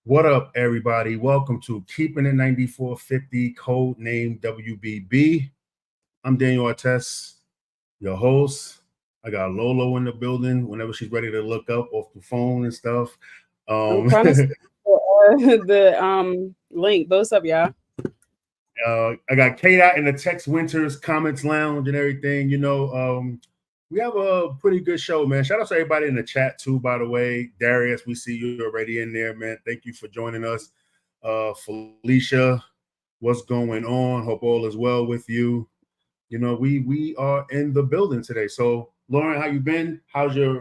What up, everybody? Welcome to Keeping It 9450, code name WBB. I'm Daniel Artes, your host. I got Lolo in the building whenever she's ready to look up off the phone and stuff. I'm trying to see the link. What's up, y'all? I got Kate out in the Tex Winters comments lounge and everything. We have a pretty good show, man. Shout out to everybody in the chat too, by the way. Darius, we see you already in there, man. Thank you for joining us. Felicia, what's going on? Hope all is well with you. We are in the building today. So, Lauren, how you been? How's your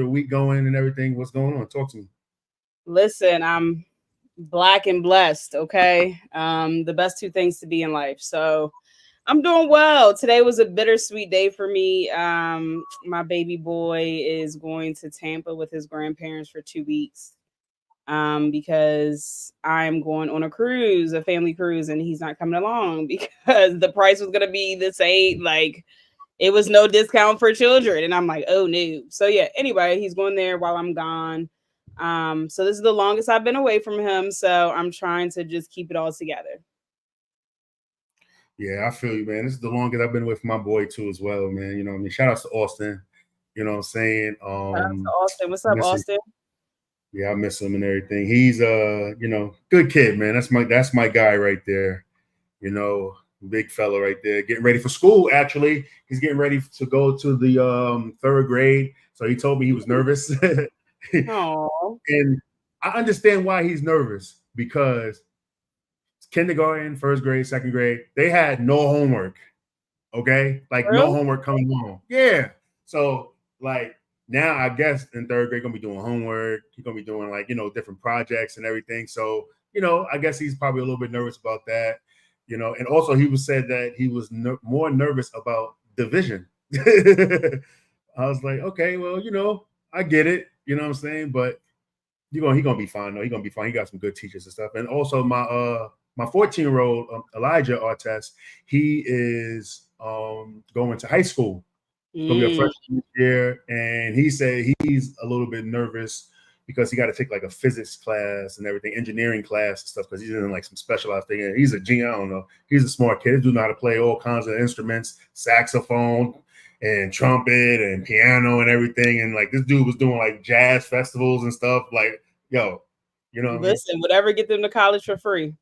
week going and everything? What's going on? Talk to me. Listen, I'm Black and blessed. Okay, the best two things to be in life. So I'm doing well. Today was a bittersweet day for me. My baby boy is going to Tampa with his grandparents for 2 weeks. Because I'm going on a family cruise, and he's not coming along because the price was gonna be the same. Like, it was no discount for children, and I'm like, oh no. So yeah. Anyway, he's going there while I'm gone. So this is the longest I've been away from him. So I'm trying to just keep it all together. Yeah, I feel you, man. This is the longest I've been away from my boy too, as well, man. You know what I mean? Shout out to Austin. You know what I'm saying? Shout out to Austin. What's up, Austin? Yeah, I miss him and everything. He's good kid, man. That's my guy right there. Big fella right there. Getting ready for school, actually. He's getting ready to go to the third grade. So he told me he was nervous. And I understand why he's nervous, because kindergarten, first grade, second grade, they had no homework. Okay? Like, really? No homework coming home. Yeah. So, like, now I guess in third grade, gonna be doing homework. He's gonna be doing different projects and everything. So, I guess he's probably a little bit nervous about that. And also he said that he was more nervous about division. I was like, okay, well, I get it. You know what I'm saying? But he gonna be fine though. He's gonna be fine. He got some good teachers and stuff. And also my 14-year-old Elijah Artes, he is going to high school. He's gonna be a freshman year, and he said he's a little bit nervous because he got to take like a physics class and everything, engineering class and stuff, because he's in like some specialized thing. And he's a genius. I don't know. He's a smart kid. He does know how to play all kinds of instruments, saxophone and trumpet and piano and everything. And like, this dude was doing like jazz festivals and stuff. Like, yo, Listen, whatever get them to college for free.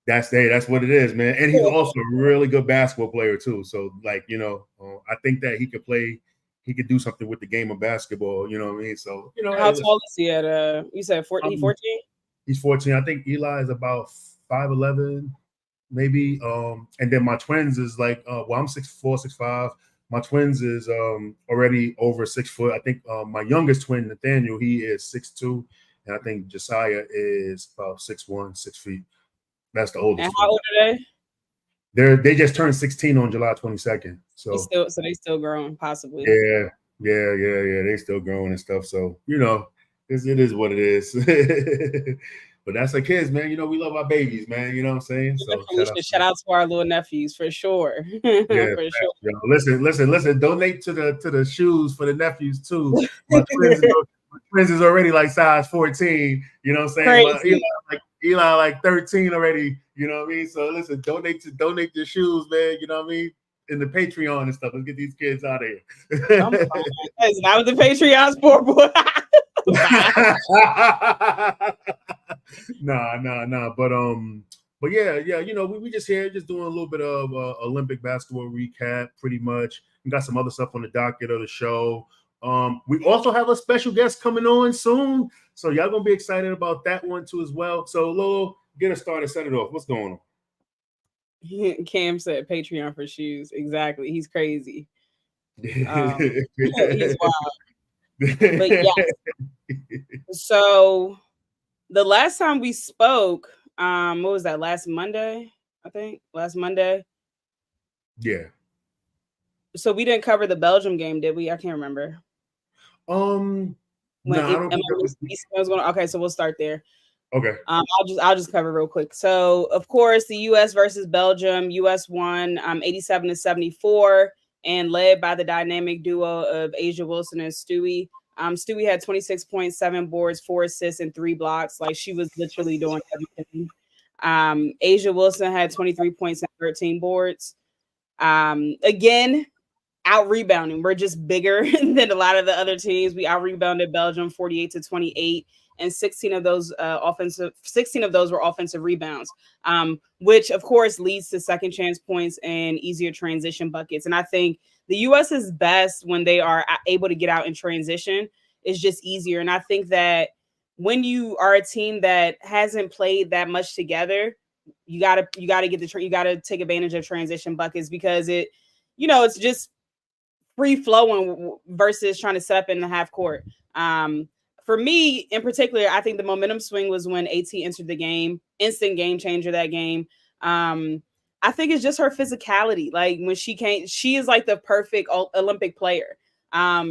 That's what it is, man. And he's also a really good basketball player too. So like, I think that he could do something with the game of basketball. You know what I mean? So, how tall is he at? You said 14? 14? He's 14. I think Eli is about 5'11", maybe. And then my twins is like, I'm 6'4", 6'5". My twins is already over 6 foot. I think my youngest twin, Nathaniel, he is 6'2", and I think Josiah is about 6'1", 6 feet. That's the oldest. And how old are they? They just turned 16 on July 22nd. So they still growing, possibly. Yeah. They still growing and stuff. So it is what it is. But that's our kids, man. We love our babies, man. You know what I'm saying? So shout out to our little nephews for sure. Yeah, for sure. Listen. Donate to the shoes for the nephews too. My twins is already like size 14. You know what I'm saying? Crazy. Eli like 13 already, you know what I mean? So listen, donate the shoes, man, you know what I mean? In the Patreon and stuff. Let's get these kids out of here. It's not what the Patreon's for, boy. Nah. But yeah, we just here just doing a little bit of Olympic basketball recap, pretty much. We got some other stuff on the docket of the show. We also have a special guest coming on soon, so y'all gonna be excited about that one too as well. So Lolo, get us started, set it off. What's going on? Cam said Patreon for shoes. Exactly, he's crazy. He's wild. But yeah. So the last time we spoke, what was that? Last Monday, I think. Last Monday. Yeah. So we didn't cover the Belgium game, did we? I can't remember. Okay, so we'll start there. Okay. I'll just cover real quick. So of course, the U.S. versus Belgium. U.S. won 87-74, and led by the dynamic duo of Asia Wilson and Stewie. Stewie had 26.7 boards, 4 assists, and 3 blocks. Like she was literally doing everything. Asia Wilson had 23 points and 13 boards. Again, out rebounding. We're just bigger than a lot of the other teams. We out rebounded Belgium 48-28, and 16 of those were offensive rebounds, which of course leads to second chance points and easier transition buckets. And I think the U.S. is best when they are able to get out in transition. It's just easier. And I think that when you are a team that hasn't played that much together, you gotta take advantage of transition buckets, because it's just free flowing versus trying to set up in the half court. For me in particular, I think the momentum swing was when AT entered the game, instant game changer that game. I think it's just her physicality. Like when she came, she is like the perfect Olympic player.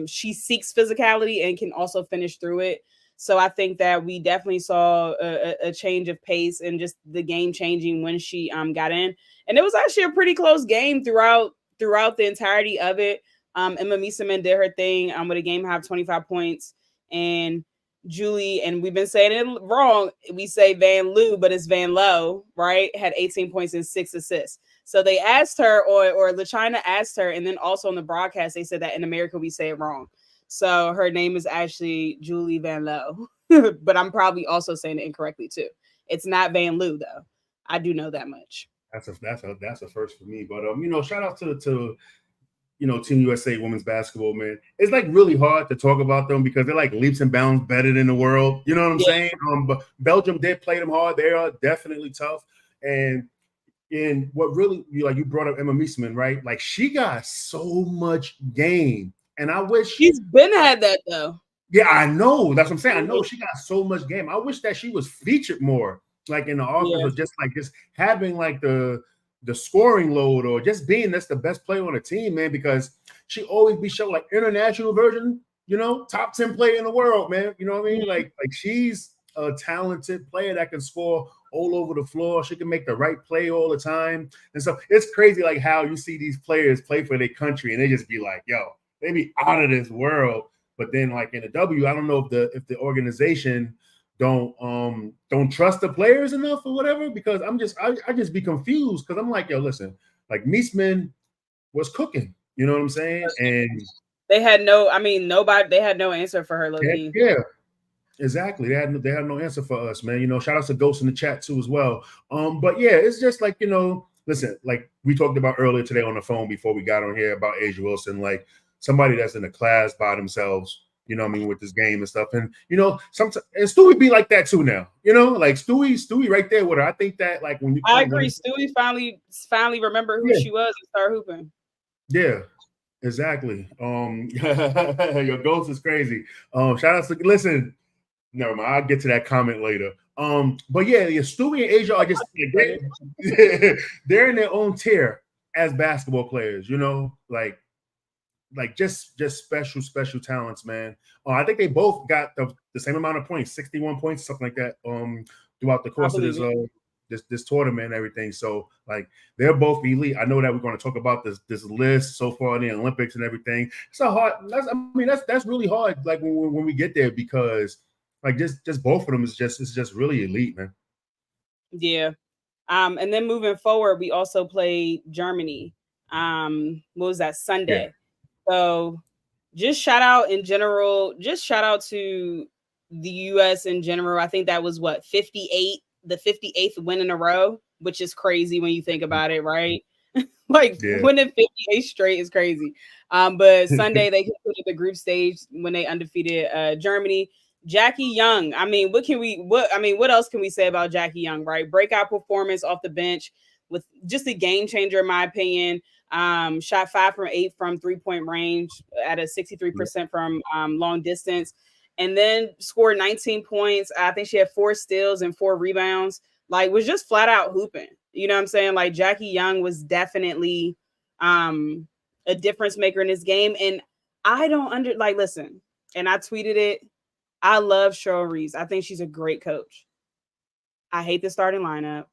She seeks physicality and can also finish through it. So I think that we definitely saw a change of pace and just the game changing when she got in. And it was actually a pretty close game throughout the entirety of it. Emma Mieseman did her thing with a game high of 25 points. And Julie, and we've been saying it wrong, we say Van Loo, but it's Van Lowe, right? Had 18 points and 6 assists. So they asked her, or LaChina asked her, and then also on the broadcast, they said that in America we say it wrong. So her name is actually Julie Van Lowe, but I'm probably also saying it incorrectly too. It's not Van Loo though. I do know that much. That's a first for me. But shout out to Team USA women's basketball, man. It's like really hard to talk about them because they're like leaps and bounds better than the world. You know what I'm saying? But Belgium did play them hard. They are definitely tough. And what really you brought up Emma Mieseman, right? Like she got so much game. And I wish she's been had that though. Yeah, I know. That's what I'm saying. I know she got so much game. I wish that she was featured more, like in the offense, or just having like the scoring load, or just being that's the best player on the team, man. Because she always be shown like international version, top 10 player in the world, man. You know what I mean? Like she's a talented player that can score all over the floor. She can make the right play all the time, and so it's crazy like how you see these players play for their country and they just be like, yo. They be out of this world, but then like in the W, I don't know if the organization don't trust the players enough or whatever. Because I just be confused because I'm like, yo, listen, like Mieseman was cooking, you know what I'm saying? And they had no answer for her. Yeah, exactly. They had no answer for us, man. Shout out to Ghost in the chat too as well. But yeah, it's just like listen, like we talked about earlier today on the phone before we got on here about Asia Wilson, like. Somebody that's in a class by themselves, with this game and stuff. And, sometimes, and Stewie be like that too now, like Stewie right there with her. I think that like when you. I agree. Stewie finally remember who she was and start hooping. Yeah, exactly. Your Ghost is crazy. Shout out to, listen, never mind. I'll get to that comment later. But yeah, Stewie and Asia are just, they're in their own tier as basketball players, like just special talents, man. I think they both got the same amount of points, 61 points, something like that, throughout the course of this tournament and everything. So like they're both elite. I know that we're going to talk about this list so far in the Olympics and everything. It's a hard. That's really hard. Like when we get there, because like just both of them is just really elite, man. Yeah. And then moving forward, we also played Germany. What was that, Sunday? Yeah. So just shout out in general, just shout out to the US in general. I think that was the 58th win in a row, which is crazy when you think about it, right? Winning 58 straight is crazy. But Sunday they concluded the group stage when they undefeated Germany. Jackie Young. What else can we say about Jackie Young, right? Breakout performance off the bench with just a game changer, in my opinion. Shot 5 from 8 from 3-point range at a 63% from long distance, and then scored 19 points. I think she had 4 steals and 4 rebounds. Like, was just flat out hooping. You know what I'm saying? Like, Jackie Young was definitely a difference maker in this game. And I don't listen, and I tweeted it. I love Cheryl Reese. I think she's a great coach. I hate the starting lineup,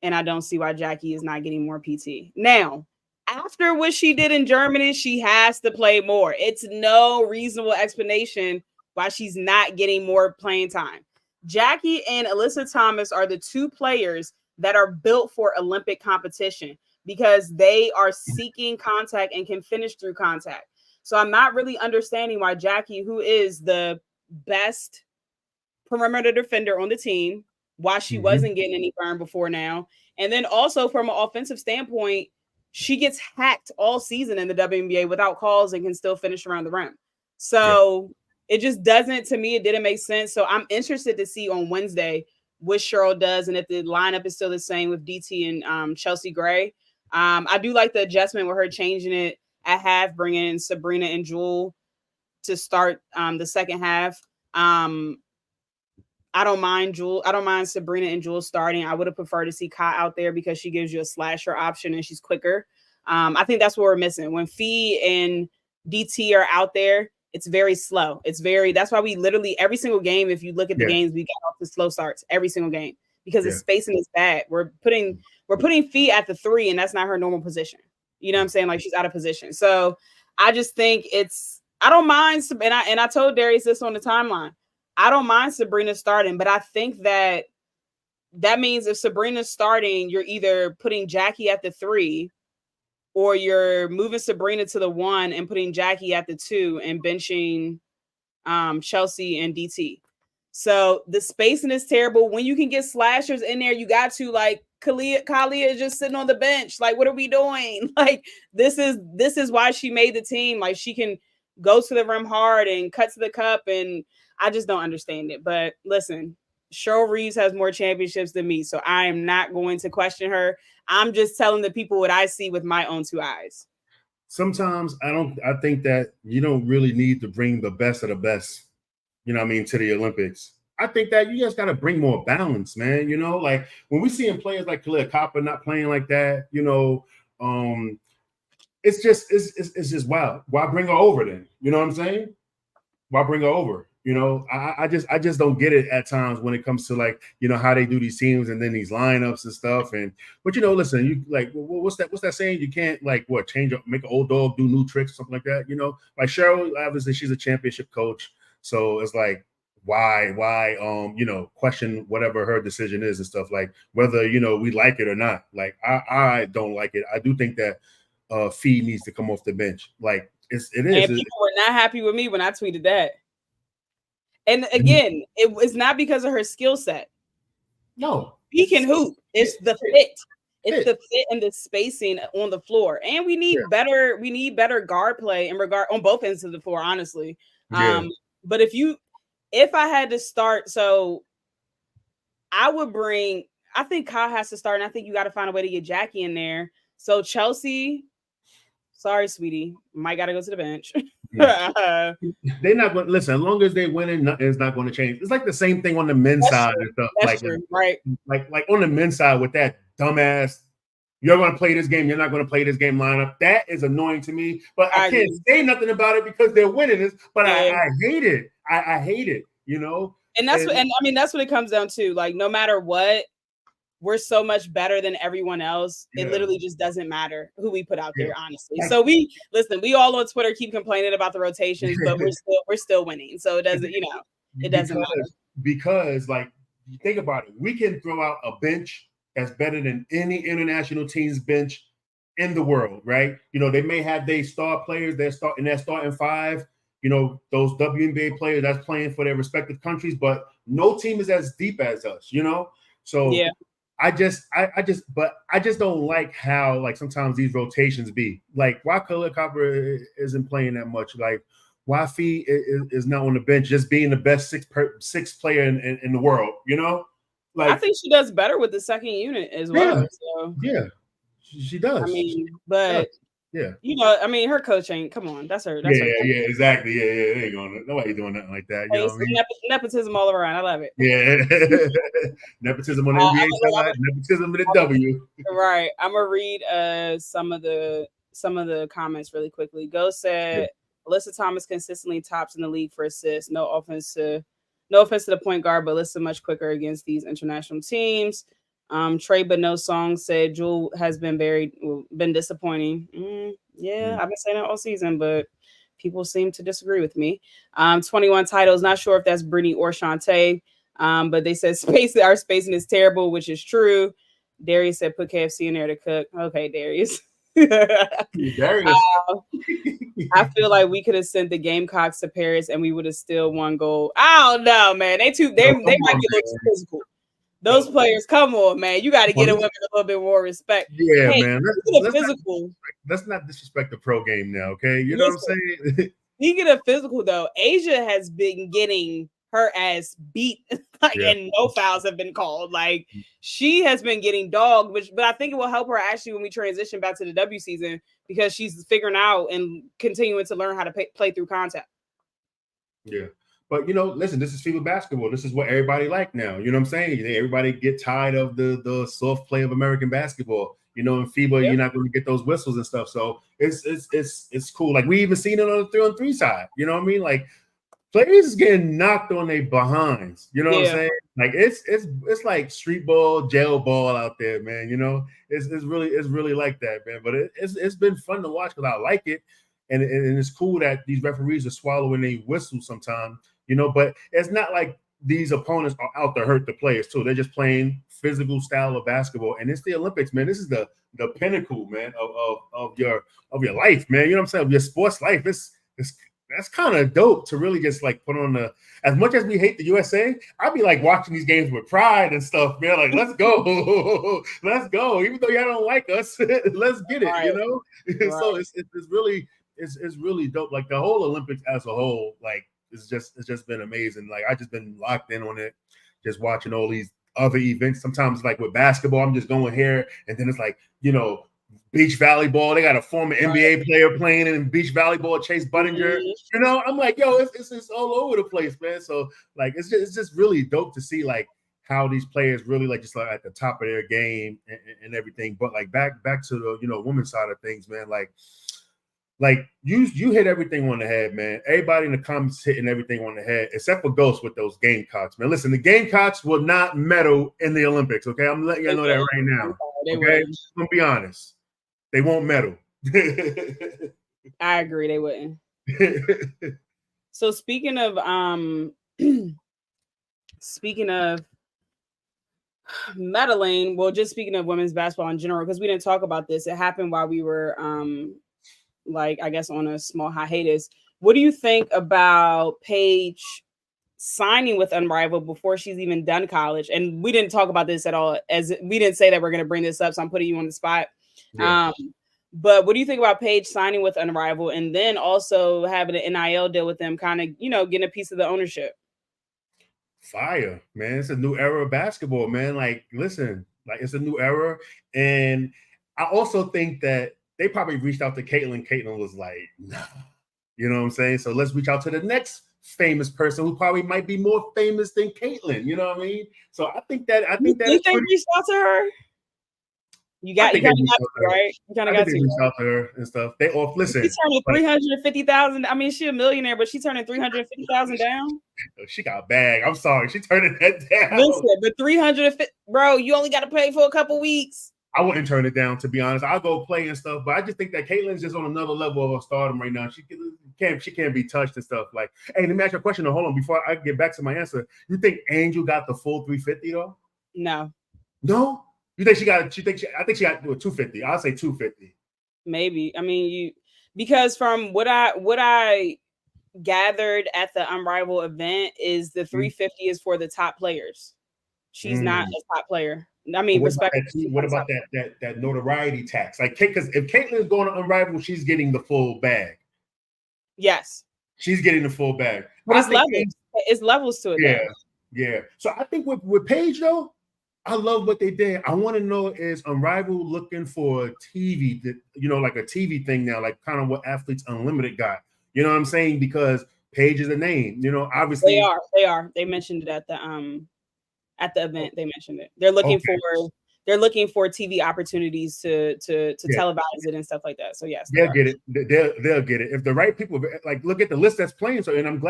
and I don't see why Jackie is not getting more PT. Now, after what she did in Germany, she has to play more. It's no reasonable explanation why she's not getting more playing time. Jackie and Alyssa Thomas are the two players that are built for Olympic competition because they are seeking contact and can finish through contact. So I'm not really understanding why Jackie, who is the best perimeter defender on the team, why she wasn't getting any burn before now. And then also from an offensive standpoint, she gets hacked all season in the WNBA without calls and can still finish around the rim. So it just doesn't, to me, it didn't make sense. So I'm interested to see on Wednesday what Cheryl does and if the lineup is still the same with DT and Chelsea Gray. I do like the adjustment with her changing it at half, bringing in Sabrina and Jewel to start the second half. I don't mind Sabrina and Jewel starting. I would have preferred to see Kai out there because she gives you a slasher option and she's quicker. I think that's what we're missing. When Fee and DT are out there, it's very slow. That's why we literally every single game, if you look at the games, we got off the slow starts every single game because the spacing is bad. We're putting Fee at the 3, and that's not her normal position. You know what I'm saying? Like she's out of position. So I just think I don't mind, and I told Darius this on the timeline. I don't mind Sabrina starting, but I think that means if Sabrina's starting, you're either putting Jackie at the 3 or you're moving Sabrina to the 1 and putting Jackie at the 2 and benching Chelsea and DT. So the spacing is terrible. When you can get slashers in there, you got to, like, Kalia is just sitting on the bench. Like, what are we doing? Like, this is why she made the team. Like, she can go to the rim hard and cut to the cup, and I just don't understand it. But listen, Cheryl Reeves has more championships than me, so I am not going to question her. I'm just telling the people what I see with my own 2 eyes. Sometimes I think that you don't really need to bring the best of the best, you know what I mean, to the Olympics. I think that you just got to bring more balance, man. You know, like when we seeing players like Kalia Copper not playing like that, you know, it's just wild. Why bring her over then? You know what I'm saying? Why bring her over? You know, I just don't get it at times when it comes to, like, you know, how they do these teams and then these lineups and stuff. But you know, listen, you like what's that saying? You can't like make an old dog do new tricks or something like that. You know, like Cheryl, obviously she's a championship coach, so it's like why you know, question whatever her decision is and stuff, like whether, you know, we like it or not. Like I don't like it. I do think that Fee needs to come off the bench. Like it is. And people were not happy with me when I tweeted that. And again, it's not because of her skill set. No, Fee can hoop. It's the fit. It's the fit and the spacing on the floor. And we need better guard play on both ends of the floor, honestly. Yeah. But if I had to start, so I think Kyle has to start, and I think you got to find a way to get Jackie in there. So Chelsea, sorry, sweetie, might got to go to the bench. Yeah. They're not going to listen. As long as they winning, it's not going to change. It's like the same thing on the men's side and stuff. That's true, right? Like on the men's side with that dumbass, you're going to play this game, you're not going to play this game lineup. That is annoying to me. But I can't say nothing about it because they're winning this. But I hate it. I hate it. You know. And that's what it comes down to. Like, no matter what, we're so much better than everyone else. It literally just doesn't matter who we put out there, honestly. So we all on Twitter keep complaining about the rotations, but we're still winning. So it doesn't, you know, it doesn't matter. Because, like, you think about it, we can throw out a bench that's better than any international team's bench in the world, right? You know, they may have their star players, they're starting 5, you know, those WNBA players that's playing for their respective countries, but no team is as deep as us, you know? So yeah. I just don't like how, like, sometimes these rotations be like, why Kalia Copper isn't playing that much, like why Fee is not on the bench, just being the best sixth player in the world, you know? Like, I think she does better with the second unit as well. Yeah, so. Yeah, she does. I mean, but yeah, you know, I mean, her coach ain't. Come on, that's her. That's her. Yeah, exactly. Yeah, they ain't going. Nobody doing nothing like that. You know what I mean? Nepotism all around. I love it. Yeah, nepotism on the NBA side, nepotism in the W. Right. I'm gonna read some of the comments really quickly. Go said, Alyssa Thomas consistently tops in the league for assists. No offense to the point guard, but Alyssa much quicker against these international teams. Trey but no song said Jewel has been been disappointing. I've been saying that all season, but people seem to disagree with me. 21 titles, not sure if that's Brittany or Shantae. But they said our spacing is terrible, which is true. Darius said put KFC in there to cook. Okay, Darius. Darius. I feel like we could have sent the Gamecocks to Paris and we would have still won gold. I don't know, man. They might be a little too physical. Those players, come on, man. You got to get women a little bit more respect. Yeah, man. Let's not disrespect the pro game now, okay? You know what I'm saying? Speaking of physical, though, Asia has been getting her ass beat, and no fouls have been called. Like, she has been getting dogged, but I think it will help her actually when we transition back to the W season because she's figuring out and continuing to learn how to play through contact. Yeah. But, listen, this is FIBA basketball. This is what everybody like now. You know what I'm saying? Everybody get tired of the soft play of American basketball. In FIBA, you're not going to get those whistles and stuff. So it's cool. Like, we even seen it on the 3-on-3 side. You know what I mean? Like, players is getting knocked on their behinds. You know what I'm saying? Like, it's like street ball, jail ball out there, man. It's really like that, man. But it's been fun to watch because I like it. And it's cool that these referees are swallowing their whistle sometimes. But it's not like these opponents are out to hurt the players too. They're just playing physical style of basketball, and it's the Olympics, man. This is the pinnacle, man, of your life, man. You know what I'm saying? Of your sports life. That's kind of dope to really just like put on as much as we hate the USA, I'd be like watching these games with pride and stuff, man. Like, let's go, let's go. Even though y'all don't like us, let's get it. Right. So it's really dope. Like the whole Olympics as a whole, like. It's just been amazing. Like I just been locked in on it, just watching all these other events. Sometimes like with basketball, I'm just going here, and then it's like beach volleyball. They got a former NBA player playing in beach volleyball, Chase Budinger. I'm like, yo, it's all over the place, man. So like it's just really dope to see like how these players really like just like at the top of their game and everything. But like back to the women's side of things, man. Like you hit everything on the head, man. Everybody in the comments hitting everything on the head, except for Ghost with those Gamecocks, man. Listen, the Gamecocks will not medal in the Olympics, okay? I'm letting you know that right now. Okay, I'm gonna be honest. They won't medal. I agree, they wouldn't. So speaking of medaling, well, just speaking of women's basketball in general, because we didn't talk about this. It happened while we were like I guess on a small hiatus. What do you think about Paige signing with Unrivaled before she's even done college? And we didn't talk about this at all, as we didn't say that we're going to bring this up, so I'm putting you on the spot. But what do you think about Paige signing with Unrivaled and then also having an NIL deal with them, kind of getting a piece of the ownership? Fire, man. It's a new era of basketball, man. Like, listen, like it's a new era. And I also think that they probably reached out to Caitlyn. Caitlyn was like, nah. You know what I'm saying? So let's reach out to the next famous person who probably might be more famous than Caitlyn. You know what I mean? So I think that you think reached out to her? You kind of got to, right? You kind of got to reach out to her and stuff. They off. Listen, she's turning 350,000. I mean, she's a millionaire, but she's turning 350,000 down. She got a bag. I'm sorry, she's turning that down. Listen, but 350, bro. You only got to pay for a couple weeks. I wouldn't turn it down, to be honest. I'll go play and stuff, but I just think that Caitlyn's just on another level of stardom right now. She can't be touched and stuff. Like, hey, let me ask you a question. Hold on, before I get back to my answer. You think Angel got the full 350 though? No. No? You think she got? I think she got 250. I'll say 250. Maybe. I mean, because from what I gathered at the Unrivaled event is the 350 is for the top players. She's not a top player. I mean, respect. What about that notoriety tax? Like, because if Caitlyn is going to Unrivaled, she's getting the full bag. Yes, she's getting the full bag. But it's levels. It's levels to it. Yeah, yeah. So I think with Paige though, I love what they did. I want to know, is Unrivaled looking for TV, like a TV thing now, like kind of what Athletes Unlimited got. You know what I'm saying? Because Paige is a name. Obviously they are. They mentioned it at the event. They mentioned it. They're looking for they're looking for TV opportunities to Yeah. televise it and stuff like that. So yes, they'll get it. They'll get it if the right people like look at the list that's playing. So, and I'm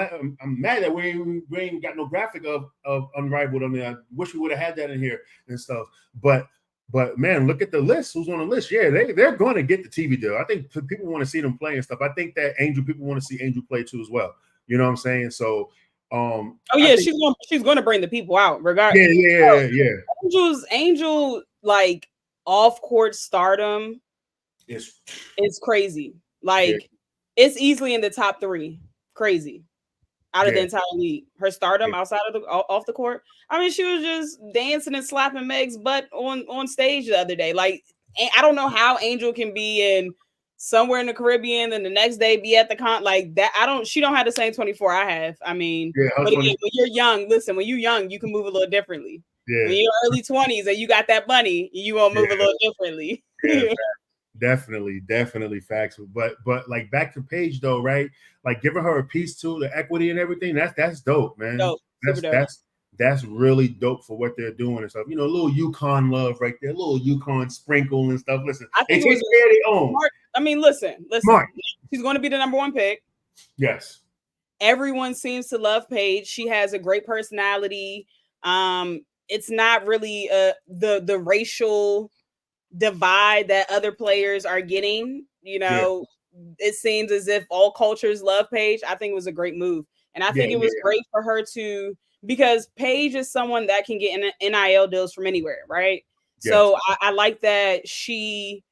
mad that we ain't got no graphic of Unrivaled on there. I wish we would have had that in here and stuff. But man, look at the list. Who's on the list? Yeah, they're going to get the TV deal. I think people want to see them play and stuff. I think that people want to see Angel play too as well. You know what I'm saying? So, oh yeah, she's going to bring the people out regardless. Yeah. Angel like off court stardom. It's crazy. Like it's easily in the top 3. Crazy. Out of the entire league. Her stardom outside of off the court. I mean, she was just dancing and slapping Meg's butt on stage the other day. Like, I don't know how Angel can be in somewhere in the Caribbean and the next day be at the like that. She don't have the same 24 I have. I mean, but again, when you're young, listen, when you're young, you can move a little differently. Yeah. When you're early 20s and you got that money, you won't move a little differently. Yeah. Definitely facts. But like back to Paige though, right? Like giving her a piece too, the equity and everything. That's dope, man. Dope. That's really dope for what they're doing and stuff. You know, a little UConn love right there, a little UConn sprinkle and stuff. Listen, they take care of their own. I mean, listen. Smart. She's going to be the number 1 pick. Yes. Everyone seems to love Paige. She has a great personality. It's not really the racial divide that other players are getting. You know, it seems as if all cultures love Paige. I think it was a great move. And I think it was great for her because Paige is someone that can get NIL deals from anywhere, right? Yes. So I like that she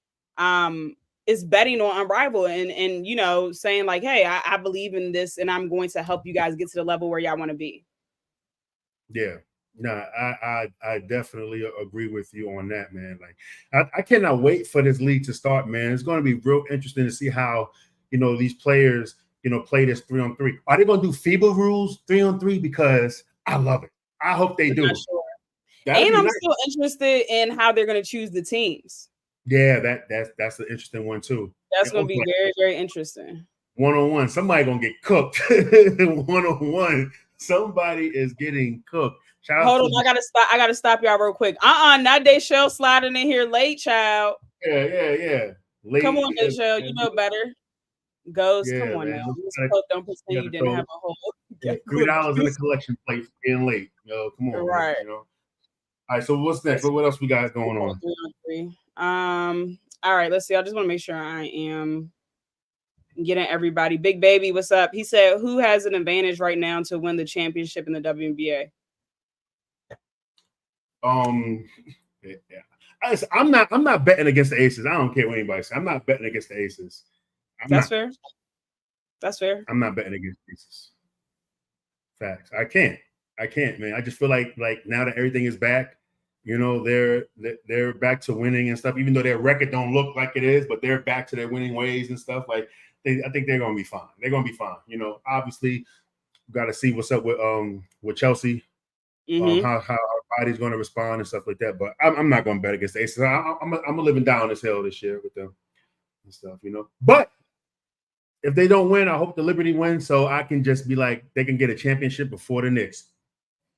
is betting on Unrivaled and you know, saying like, hey, I believe in this and I'm going to help you guys get to the level where y'all want to be. Yeah. No, I definitely agree with you on that, man. Like, I cannot wait for this league to start, man. It's going to be real interesting to see how, you know, these players, you know, play this 3-on-3. Are they going to do FIBA rules 3-on-3? Because I love it. I hope they do. Sure. And I'm still interested in how they're going to choose the teams. Yeah, that's an interesting one too. That's going to be very, very interesting. 1-on-1, somebody going to get cooked. 1-on-1, somebody is getting cooked. Hold on, I gotta stop y'all real quick. Not Dayshell sliding in here late, child. Yeah. Late, come on, Dayshell, you know better. Ghost, come on now. Don't pretend you didn't have a whole $3 in the collection plate for being late. Yo, come on, right? Man, you know? All right, so what's next? What else we got going on? All right, let's see. I just want to make sure I am getting everybody. Big Baby, what's up? He said, "Who has an advantage right now to win the championship in the WNBA?" I'm not betting against the Aces. I don't care what anybody says. I'm not betting against the Aces. That's fair. I'm not betting against the Aces. Facts. I can't, man. I just feel like now that everything is back, you know, they're back to winning and stuff. Even though their record don't look like it is, but they're back to their winning ways and stuff. Like I think they're gonna be fine. They're gonna be fine. You know, obviously, got to see what's up with Chelsea. Mm-hmm. How our body's going to respond and stuff like that. But I'm not going to bet against the Aces. I'm a living down this hill this year with them and stuff, you know. But if they don't win, I hope the Liberty wins so I can just be like, they can get a championship before the Knicks.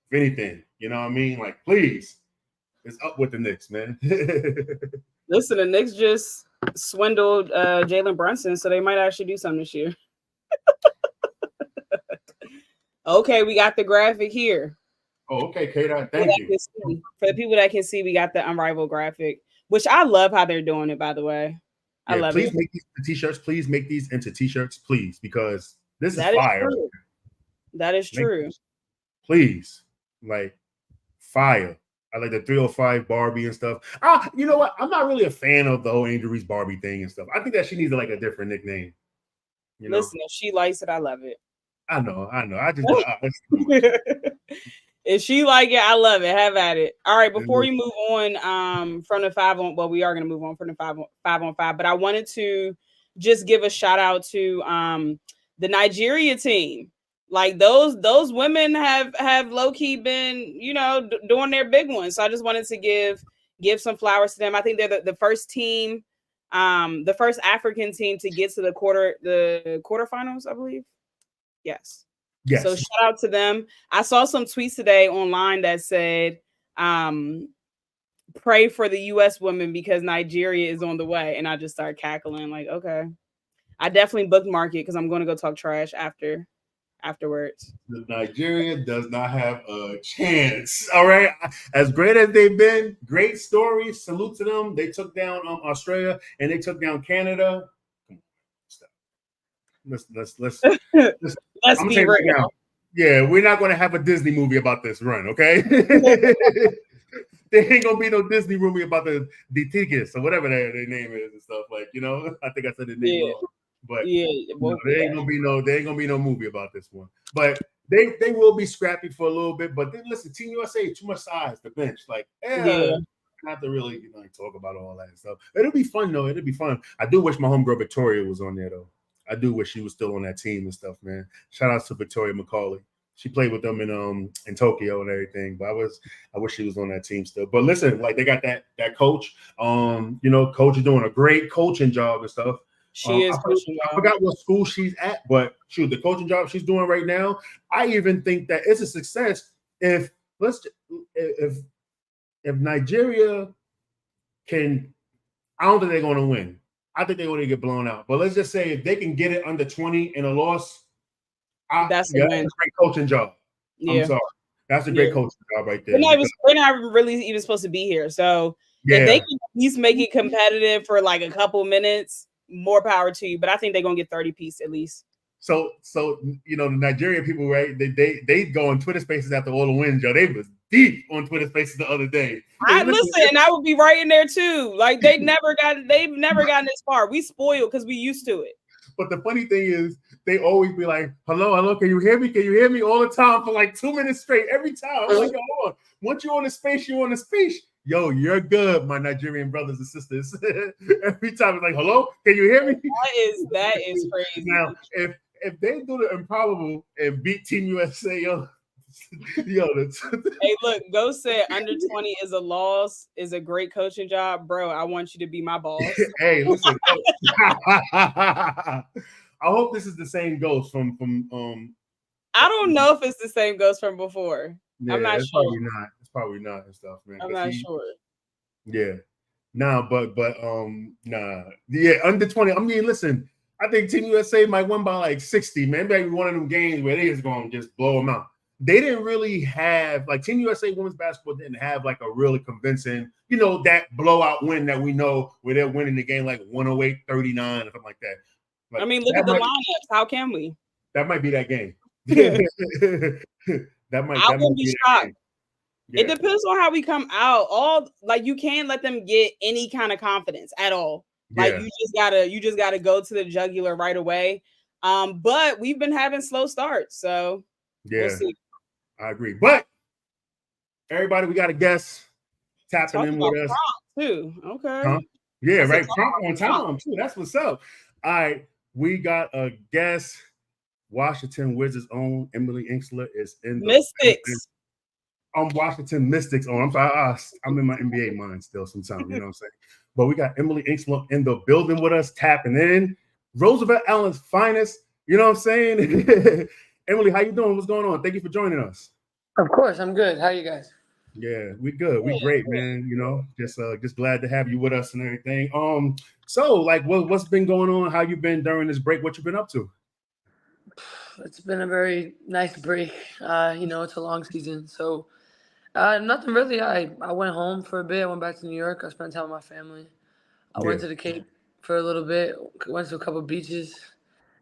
If anything, you know what I mean? Like, please, it's up with the Knicks, man. Listen, the Knicks just swindled Jalen Brunson, so they might actually do something this year. Okay, we got the graphic here. Oh, okay, Kate. Thank you. For the people that can see, we got the Unrivaled graphic, which I love how they're doing it, by the way. I love it. Please make these t-shirts. Please make these into t-shirts, please, because this is fire. That is true. Please, like fire. I like the 305 Barbie and stuff. You know what? I'm not really a fan of the whole Angel Reese Barbie thing and stuff. I think that she needs like a different nickname. You know? Listen, if she likes it, I love it. I know. I just if she like it, I love it. Have at it. All right. Before we move on from the 5-on, well, we are going to move on from the 5-on-5, but I wanted to just give a shout out to the Nigeria team. Like those women have low key been, you know, doing their big ones. So I just wanted to give some flowers to them. I think they're the first team, the first African team to get to the quarterfinals, I believe. Yes. So shout out to them. I saw some tweets today online that said pray for the U.S. women because Nigeria is on the way. And I just started cackling like, okay. I definitely bookmark it because I'm going to go talk trash afterwards. Nigeria does not have a chance. All right, as great as they've been, great stories. Salute to them. They took down Australia and they took down Canada. Come on, stop. Let's. Let's I'm gonna be say real. right now. Yeah, we're not gonna have a Disney movie about this run. Okay. There ain't gonna be no Disney movie about the Tickets or whatever their name is and stuff. Like, I think I said the name wrong. But there ain't gonna be no movie about this one. But they will be scrappy for a little bit. But then listen, Team USA too much size, the bench. Like, not to really talk about all that stuff. It'll be fun though. It'll be fun. I do wish my homegirl Victoria was on there though. I do wish she was still on that team and stuff, man. Shout out to Victoria McCauley. She played with them in Tokyo and everything. But I wish she was on that team still. But listen, like they got that coach. Coach is doing a great coaching job and stuff. She is. I forgot what school she's at, but shoot, the coaching job she's doing right now, I even think that it's a success if Nigeria can. I don't think they're going to win. I think they're going to get blown out. But let's just say if they can get it under 20 in a loss, that's a great coaching job. Yeah. I'm sorry. That's a great coaching job right there. We're not really even supposed to be here. So if they can at least make it competitive for like a couple minutes, more power to you. But I think they're going to get 30 piece at least. So the Nigerian people, right? They go on Twitter Spaces after all the wins, yo. They was deep on Twitter Spaces the other day. I would be right in there too. Like they've never gotten this far. We spoiled because we used to it. But the funny thing is, they always be like, hello, can you hear me? Can you hear me? All the time for like 2 minutes straight. Every time. I'm like, yo, hold on. Once you're on the space, you're on the space. Yo, you're good, my Nigerian brothers and sisters. Every time it's like, hello, can you hear me? That is crazy. Now, if they do the improbable and beat Team USA, yo, hey, look, Go said under 20 is a loss, is a great coaching job, bro. I want you to be my boss. Hey, listen. I hope this is the same Ghost from. I don't know if it's the same Ghost from before. Yeah, I'm not sure. It's probably not and stuff, man. I'm not sure. Yeah, nah. Yeah, under 20. I mean, listen. I think Team USA might win by like 60, man. Maybe one of them games where they just going to just blow them out. They didn't really have, like, Team USA women's basketball didn't have like a really convincing, that blowout win that we know where they're winning the game like 108-39 or something like that. Like, I mean, look at the lineups. How can we? That might be that game. I wouldn't be shocked. Yeah. It depends on how we come out. You can't let them get any kind of confidence at all. Like you just gotta go to the jugular right away. But we've been having slow starts, so we'll see. I agree. But everybody, we got a guest tapping in with us too. Okay. Huh? Yeah, right. Prompt on time too. That's what's up. All right, we got a guest. Washington Wizards' own Emily Inkster is in the Mystics. Washington Mystics on. I'm sorry, I'm in my NBA mind still sometimes, you know what I'm saying? But we got Emily Inkster in the building with us, tapping in. Roosevelt Allen's finest, you know what I'm saying? Emily, how you doing? What's going on? Thank you for joining us. Of course, I'm good. How are you guys? Yeah, we good. We great, man. Just glad to have you with us and everything. So like what's been going on? How you been during this break? What you been up to? It's been a very nice break. It's a long season. So nothing really. I went home for a bit. I went back to New York. I spent time with my family. I went to the Cape for a little bit. Went to a couple beaches.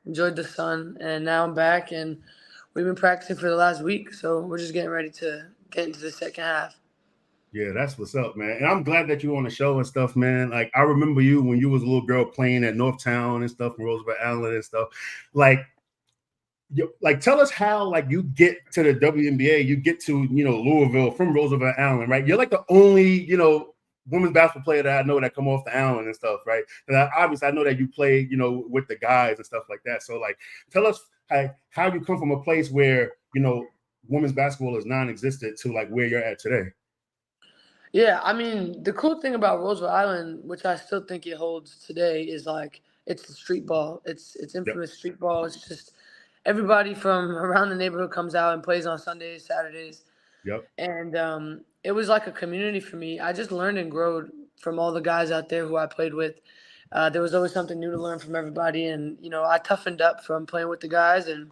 Enjoyed the sun. And now I'm back. And we've been practicing for the last week. So we're just getting ready to get into the second half. Yeah, that's what's up, man. And I'm glad that you're on the show and stuff, man. Like, I remember you when you was a little girl playing at Northtown and stuff, and Roosevelt Allen and stuff. Like, tell us how, like, you get to the WNBA, you get to, Louisville from Roosevelt Allen, right? You're like the only, women's basketball player that I know that come off the island and stuff, right? And obviously, I know that you play, with the guys and stuff like that. So, like, tell us how you come from a place where, women's basketball is non-existent to, like, where you're at today. Yeah, I mean, the cool thing about Roosevelt Island, which I still think it holds today, is, like, it's the street ball. It's infamous street ball. It's just everybody from around the neighborhood comes out and plays on Sundays, Saturdays. Yep. And it was like a community for me. I just learned and grew from all the guys out there who I played with. There was always something new to learn from everybody, and I toughened up from playing with the guys and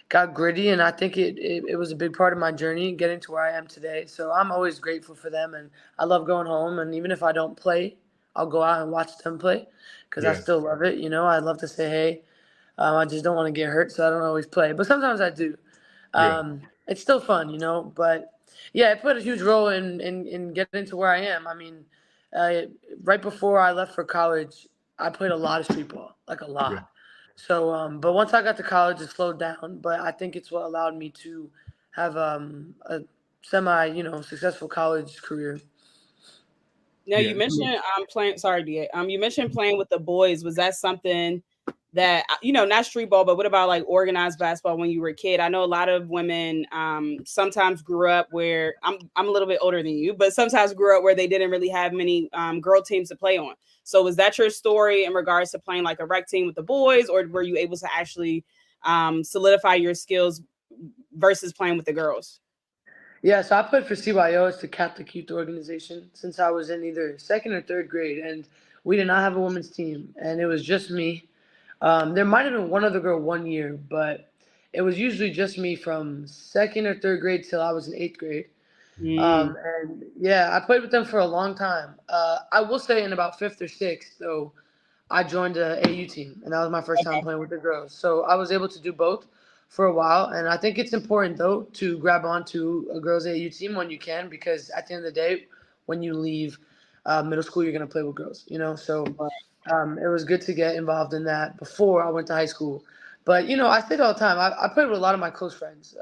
got gritty, and I think it was a big part of my journey getting to where I am today. So I'm always grateful for them, and I love going home. And even if I don't play, I'll go out and watch them play because I Yes. still love it. I'd love to say hey. I just don't want to get hurt, so I don't always play. But sometimes I do. Yeah. It's still fun, But yeah, it played a huge role in getting to where I am. I mean, uh, right before I left for college, I played a lot of street ball, like a Yeah. lot. So, but once I got to college, it slowed down. But I think it's what allowed me to have a semi, successful college career. Now Yeah. you mentioned playing. Sorry, DA. You mentioned playing with the boys. Was that something that not street ball, but what about like organized basketball when you were a kid? I know a lot of women sometimes grew up where I'm a little bit older than you, but sometimes grew up where they didn't really have many girl teams to play on. So was that your story in regards to playing like a rec team with the boys, or were you able to actually solidify your skills versus playing with the girls? Yeah, so I played for CYO. It's the Catholic Youth Organization since I was in either second or third grade, and we did not have a women's team, and it was just me. There might have been one other girl one year, but it was usually just me from second or third grade till I was in eighth grade. Mm, And yeah, I played with them for a long time. I will say in about fifth or sixth, though, I joined a AU team, and that was my first time okay. playing with the girls. So I was able to do both for a while, and I think it's important though to grab onto a girls AU team when you can, because at the end of the day, when you leave middle school, you're gonna play with girls, So it was good to get involved in that before I went to high school. But I say it all the time. I played with a lot of my close friends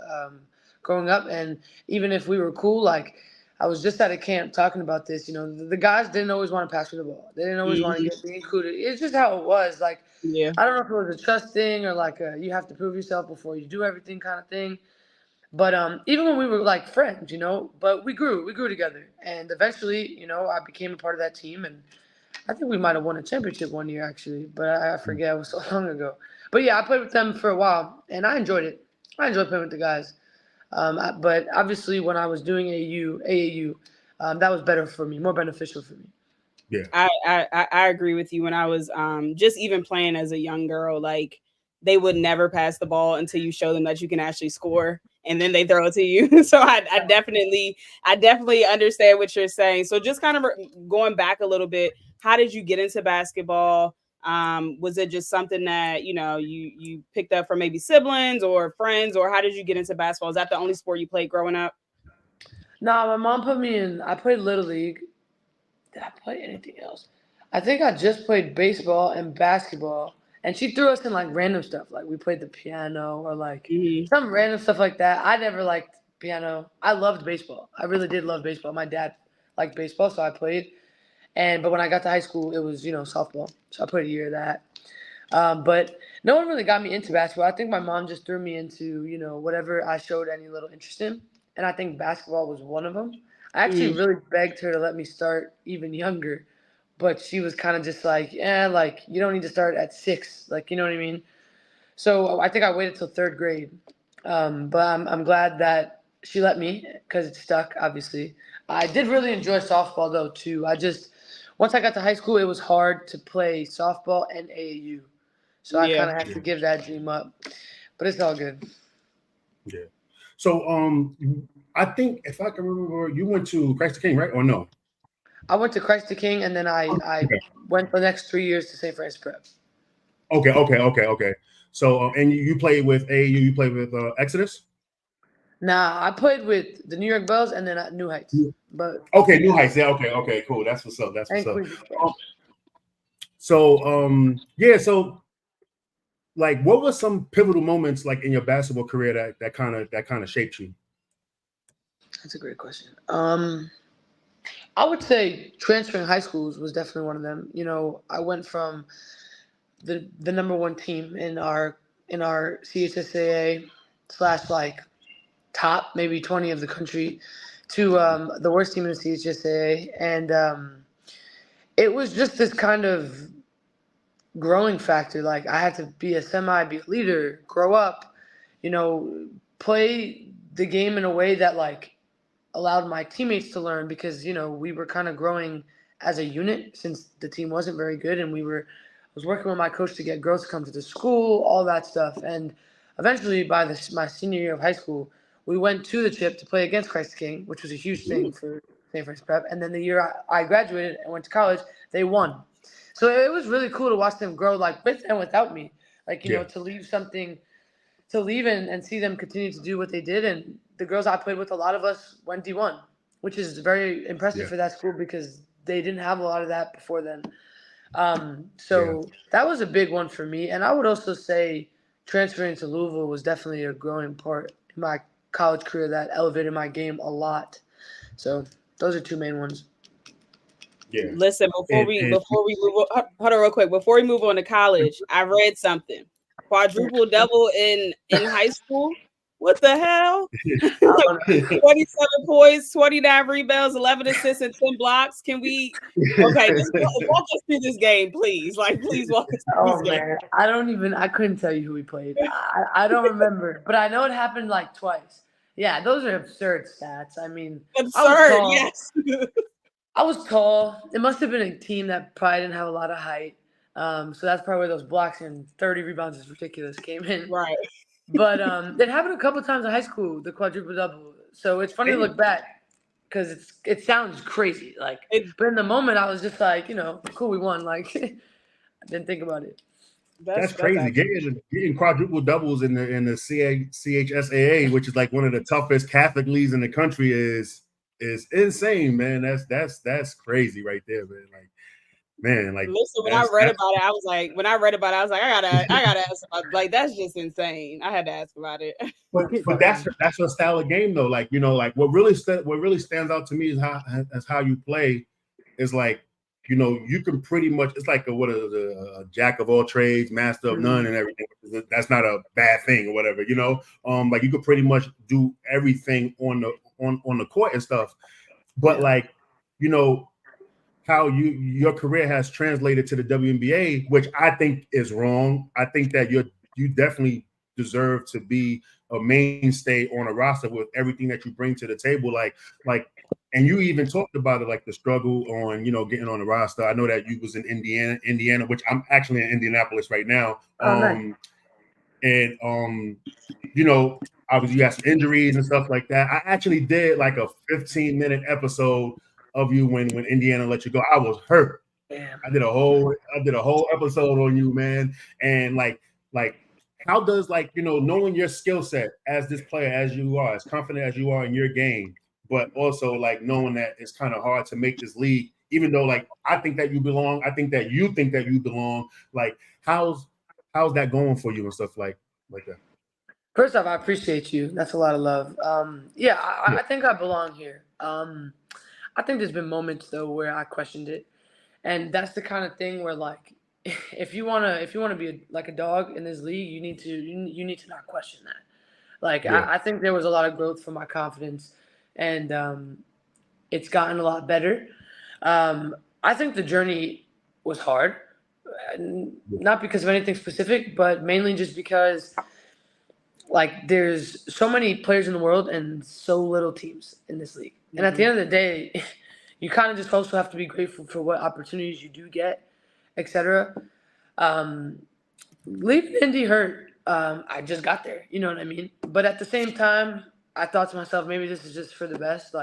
growing up, and even if we were cool, like I was just at a camp talking about this. The guys didn't always want to pass me the ball. They didn't always want to Mhm. get me included. It's just how it was. Like Yeah. I don't know if it was a trust thing or like you have to prove yourself before you do everything kind of thing. But even when we were like friends, but we grew together, and eventually, I became a part of that team, and I think we might have won a championship one year actually, but I forget. It was so long ago. But yeah, I played with them for a while, and I enjoyed it. I enjoyed playing with the guys. But obviously, when I was doing AAU, that was better for me, more beneficial for me. Yeah. I agree with you. When I was just even playing as a young girl, like they would never pass the ball until you show them that you can actually score, and then they throw it to you. So I definitely understand what you're saying. So just kind of going back a little bit, how did you get into basketball? Was it just something that you picked up from maybe siblings or friends, or how did you get into basketball? Is that the only sport you played growing up? Nah, my mom put me in. I played little league. Did I play anything else? I think I just played baseball and basketball, and she threw us in like random stuff, like we played the piano or like Hmm. some random stuff like that. I never liked piano. I loved baseball. I really did love baseball. My dad liked baseball, so I played. But when I got to high school, it was softball. So I played a year of that. But no one really got me into basketball. I think my mom just threw me into whatever I showed any little interest in, and I think basketball was one of them. I actually really begged her to let me start even younger, but she was kind of just like, yeah, like you don't need to start at 6, like you know what I mean. So I think I waited till third grade, but I'm glad that she let me because it stuck. Obviously, I did really enjoy softball though too. I just once I got to high school, it was hard to play softball and AAU, so I Yeah. kind of had to give that dream up. But it's all good. Yeah. So I think if I can remember, you went to Christ the King, right? Or no? I went to Christ the King, and then I Okay. went for the next 3 years to St. Francis Prep. Okay. So and you played with AAU, you played with Exodus? Nah, I played with the New York Bells and then at New Heights, but Okay, New yeah, Heights. Yeah, okay, cool. That's what's up. That's what's and up. Queens Um, Express. so yeah, so like what were some pivotal moments like in your basketball career that kind of shaped you? That's a great question. I would say transferring high schools was definitely one of them. I went from the number one team in our CHSAA slash like top maybe 20 of the country to the worst team in the CHSAA, and it was just this kind of growing factor. Like I had to be a be a leader, grow up, you know, play the game in a way that like allowed my teammates to learn because, we were kind of growing as a unit since the team wasn't very good. And I was working with my coach to get girls to come to the school, all that stuff. And eventually by my senior year of high school, we went to the chip to play against Christ King, which was a huge thing for St. Francis Prep. And then the year I graduated and went to college, they won. So it was really cool to watch them grow, like with and without me. Like, to leave and see them continue to do what they did. And the girls I played with, a lot of us went D1, which is very impressive for that school because they didn't have a lot of that before then. So that was a big one for me. And I would also say transferring to Louisville was definitely a growing part in my college career that elevated my game a lot. So those are two main ones. Yeah. Listen, before we move on, hold on real quick. Before we move on to college, I read something. Quadruple double in high school. What the hell? 27 points, 29 rebounds, 11 assists, and 10 blocks. Can we? Okay, just walk us through this game, please. Please walk us through this game. I couldn't tell you who we played. I don't remember, but I know it happened like twice. Yeah, those are absurd stats. I mean, absurd. Yes. I was tall. It must have been a team that probably didn't have a lot of height. So that's probably where those blocks and 30 rebounds is ridiculous came in. Right. But it happened a couple of times in high school, the quadruple double. So it's funny to look back because it sounds crazy. But in the moment, I was just like, cool, we won. I didn't think about it. That's crazy. Getting quadruple doubles in the CHSAA, which is like one of the toughest Catholic leagues in the country, is insane, man. That's crazy right there, man. Listen, when I read about it, I was like, I gotta ask about, that's just insane. I had to ask about it. But that's your style of game though. What really stands out to me is how you play. Is you can pretty much, it's like a jack of all trades, master of none, and everything. That's not a bad thing or whatever, you could pretty much do everything on the court and stuff. But how your career has translated to the WNBA, which I think is wrong. I think that you definitely deserve to be a mainstay on a roster with everything that you bring to the table. And you even talked about it, the struggle on, getting on the roster. I know that you was in Indiana, which I'm actually in Indianapolis right now. Obviously you had some injuries and stuff like that. I actually did a 15-minute episode of you when Indiana let you go. I was hurt. Damn. I did a whole episode on you, man. And how does knowing your skill set as this player, as you are, as confident as you are in your game, but also knowing that it's kind of hard to make this league, even though I think that you belong, I think that you think that you belong. How's that going for you and stuff like that? First off, I appreciate you. That's a lot of love. I think I belong here. I think there's been moments though where I questioned it, and that's the kind of thing where if you wanna be a dog in this league, you need to not question that. I think there was a lot of growth for my confidence. And it's gotten a lot better. I think the journey was hard, not because of anything specific, but mainly just because there's so many players in the world and so little teams in this league. Mm-hmm. And at the end of the day, you kind of just also have to be grateful for what opportunities you do get, etc. Leaving Indy hurt. I just got there, you know what I mean? But at the same time, I thought to myself, maybe this is just for the best.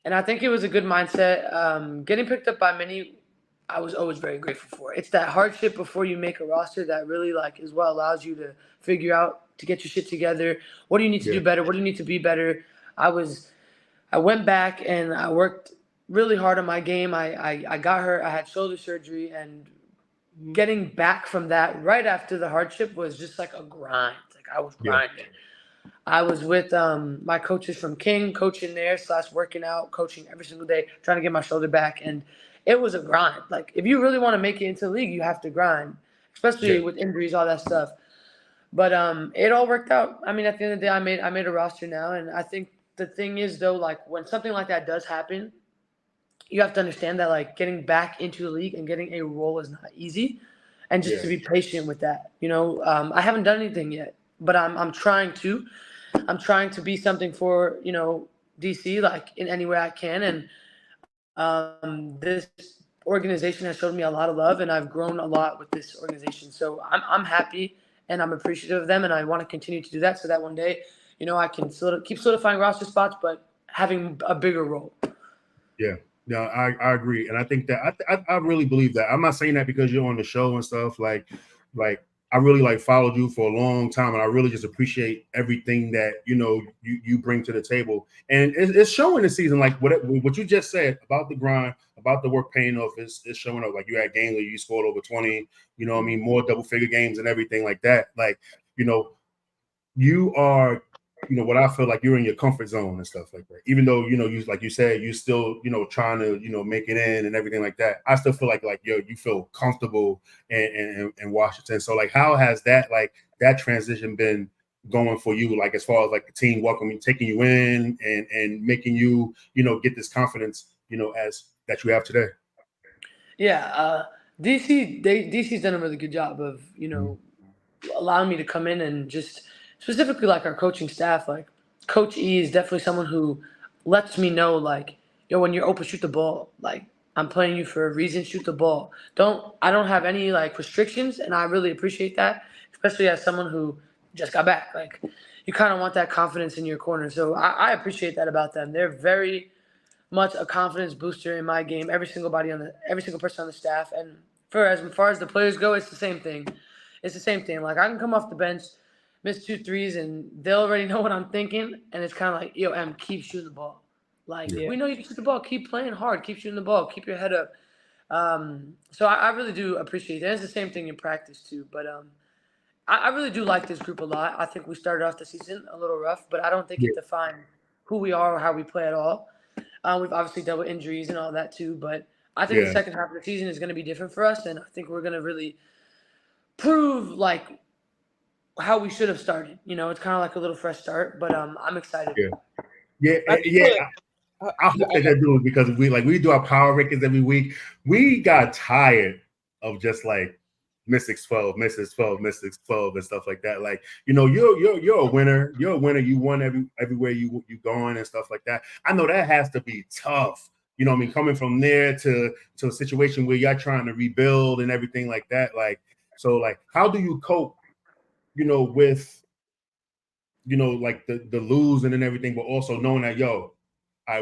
And I think it was a good mindset. Getting picked up by many, I was always very grateful for. It's that hardship before you make a roster that really is what allows you to figure out, to get your shit together. What do you need to do better? What do you need to be better? I went back and I worked really hard on my game. I got hurt. I had shoulder surgery, and getting back from that right after the hardship was just a grind. I was grinding. I was with my coaches from King, coaching there / working out, coaching every single day, trying to get my shoulder back. And it was a grind. If you really want to make it into the league, you have to grind, especially with injuries, all that stuff. But it all worked out. I mean, at the end of the day, I made a roster now. And I think the thing is, though, when something like that does happen, you have to understand that, getting back into the league and getting a role is not easy. And just to be patient with that. I haven't done anything yet, but I'm trying to. I'm trying to be something for, DC like in any way I can, and this organization has showed me a lot of love, and I've grown a lot with this organization. So I'm happy and I'm appreciative of them, and I want to continue to do that so that one day, I can keep solidifying roster spots, but having a bigger role. Yeah. No, I agree, and I think that I really believe that. I'm not saying that because you're on the show and stuff. Like I really like followed you for a long time, and I really just appreciate everything that you bring to the table, and it's showing this season. Like what you just said about the grind, about the work paying off, is showing up. Like you had games where you scored over 20. You know what I mean? More double figure games and everything like that. Like you are. What I feel like you're in your comfort zone and stuff like that. Even though, you like you said, you still, trying to, make it in and everything like that. I still feel like you feel comfortable in Washington. So like, how has that transition been going for you? Like, as far as like the team welcoming, taking you in and making you, get this confidence, as that you have today. Yeah. DC's done a really good job of, allowing me to come in and just specifically like our coaching staff. Like Coach E is definitely someone who lets me know like, when you're open, shoot the ball. Like I'm playing you for a reason, shoot the ball. I don't have any like restrictions, and I really appreciate that, especially as someone who just got back. Like you kind of want that confidence in your corner. So I appreciate that about them. They're very much a confidence booster in my game. Every single person on the staff, and as far as the players go, it's the same thing. It's the same thing. Like I can come off the bench, miss 2 threes, and they'll already know what I'm thinking. And it's kind of like, M, keep shooting the ball. Like we know you can shoot the ball. Keep playing hard. Keep shooting the ball. Keep your head up. So I really do appreciate that. It's the same thing in practice too. But I really do like this group a lot. I think we started off the season a little rough, but I don't think it defined who we are or how we play at all. We've obviously dealt with injuries and all that too, but I think the second half of the season is going to be different for us, and I think we're going to really prove like how we should have started. It's kind of like a little fresh start, but I'm excited. I hope that they're doing, because we do our power rankings every week. We got tired of just like Mystics 12, Mystics 12, Mystics 12, and stuff like that. Like, you're a winner. You're a winner. You won everywhere you going and stuff like that. I know that has to be tough. I mean, coming from there to a situation where you're trying to rebuild and everything like that. Like, so like, how do you cope, with, like the losing and everything, but also knowing that,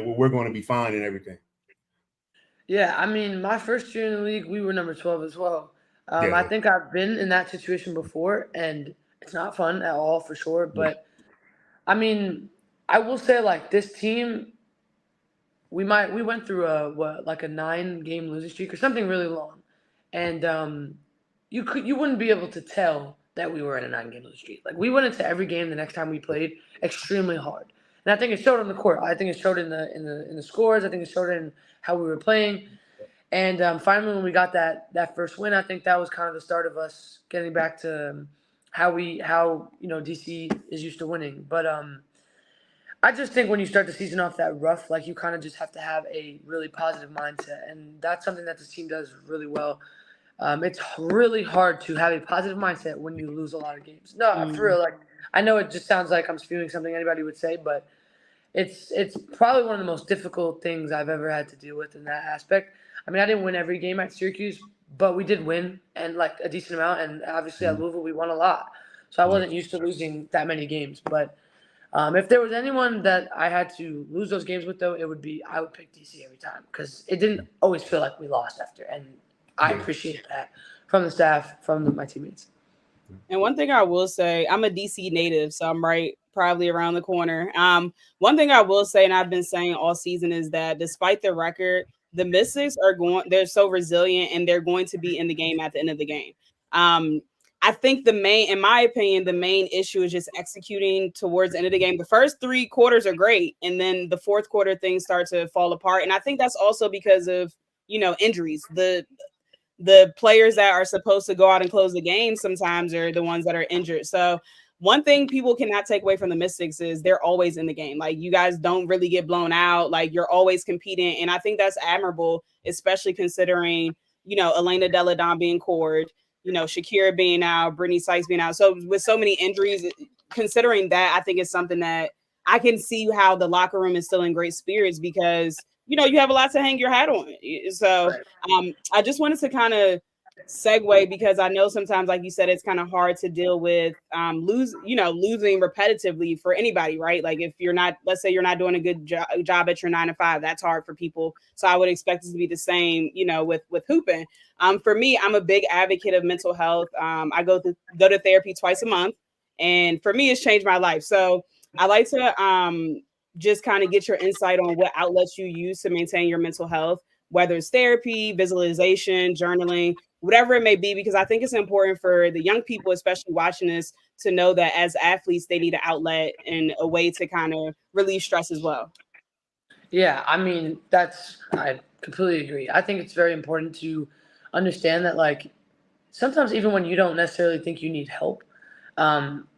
we're going to be fine and everything. Yeah, I mean, my first year in the league, we were number 12 as well. I think I've been in that situation before, and it's not fun at all for sure. But I mean, I will say like this team, we went through a 9-game losing streak or something really long, and you wouldn't be able to tell that we were in a 9-game losing streak. Like we went into every game the next time we played extremely hard, and I think it showed on the court. I think it showed in the scores. I think it showed in how we were playing. And finally, when we got that first win, I think that was kind of the start of us getting back to how DC is used to winning. But I just think when you start the season off that rough, like you kind of just have to have a really positive mindset, and that's something that this team does really well. It's really hard to have a positive mindset when you lose a lot of games. No, for real. Like I know it just sounds like I'm spewing something anybody would say, but it's probably one of the most difficult things I've ever had to deal with in that aspect. I mean, I didn't win every game at Syracuse, but we did win, and like a decent amount. And obviously at Louisville, we won a lot. So I wasn't used to losing that many games. But if there was anyone that I had to lose those games with, though, I would pick DC every time, because it didn't always feel like we lost after. And I appreciate that from the staff, from my teammates. And one thing I will say, I'm a DC native, so I'm probably around the corner. One thing I will say, and I've been saying all season, is that despite the record, the Mystics they're so resilient, and they're going to be in the game at the end of the game. I think in my opinion, the main issue is just executing towards the end of the game. The first 3 quarters are great, and then the fourth quarter things start to fall apart. And I think that's also because of, injuries. The players that are supposed to go out and close the game sometimes are the ones that are injured. So one thing people cannot take away from the Mystics is they're always in the game. Like, you guys don't really get blown out. Like, you're always competing. And I think that's admirable, especially considering, Elena Deladon being cored, Shakira being out, Brittany Sykes being out. So with so many injuries, considering that, I think it's something that I can see how the locker room is still in great spirits because, you have a lot to hang your hat on. So I just wanted to kind of segue because I know sometimes, like you said, it's kind of hard to deal with losing repetitively for anybody, right? Like if you're not, let's say you're not doing a good job at your 9 to 5, that's hard for people. So I would expect it to be the same, with hooping. For me, I'm a big advocate of mental health. I go to therapy twice a month, and for me, it's changed my life. So I like to just kind of get your insight on what outlets you use to maintain your mental health, whether it's therapy, visualization, journaling, whatever it may be, because I think it's important for the young people, especially watching this, to know that as athletes, they need an outlet and a way to kind of relieve stress as well. Yeah, I mean, I completely agree. I think it's very important to understand that, like, sometimes even when you don't necessarily think you need help,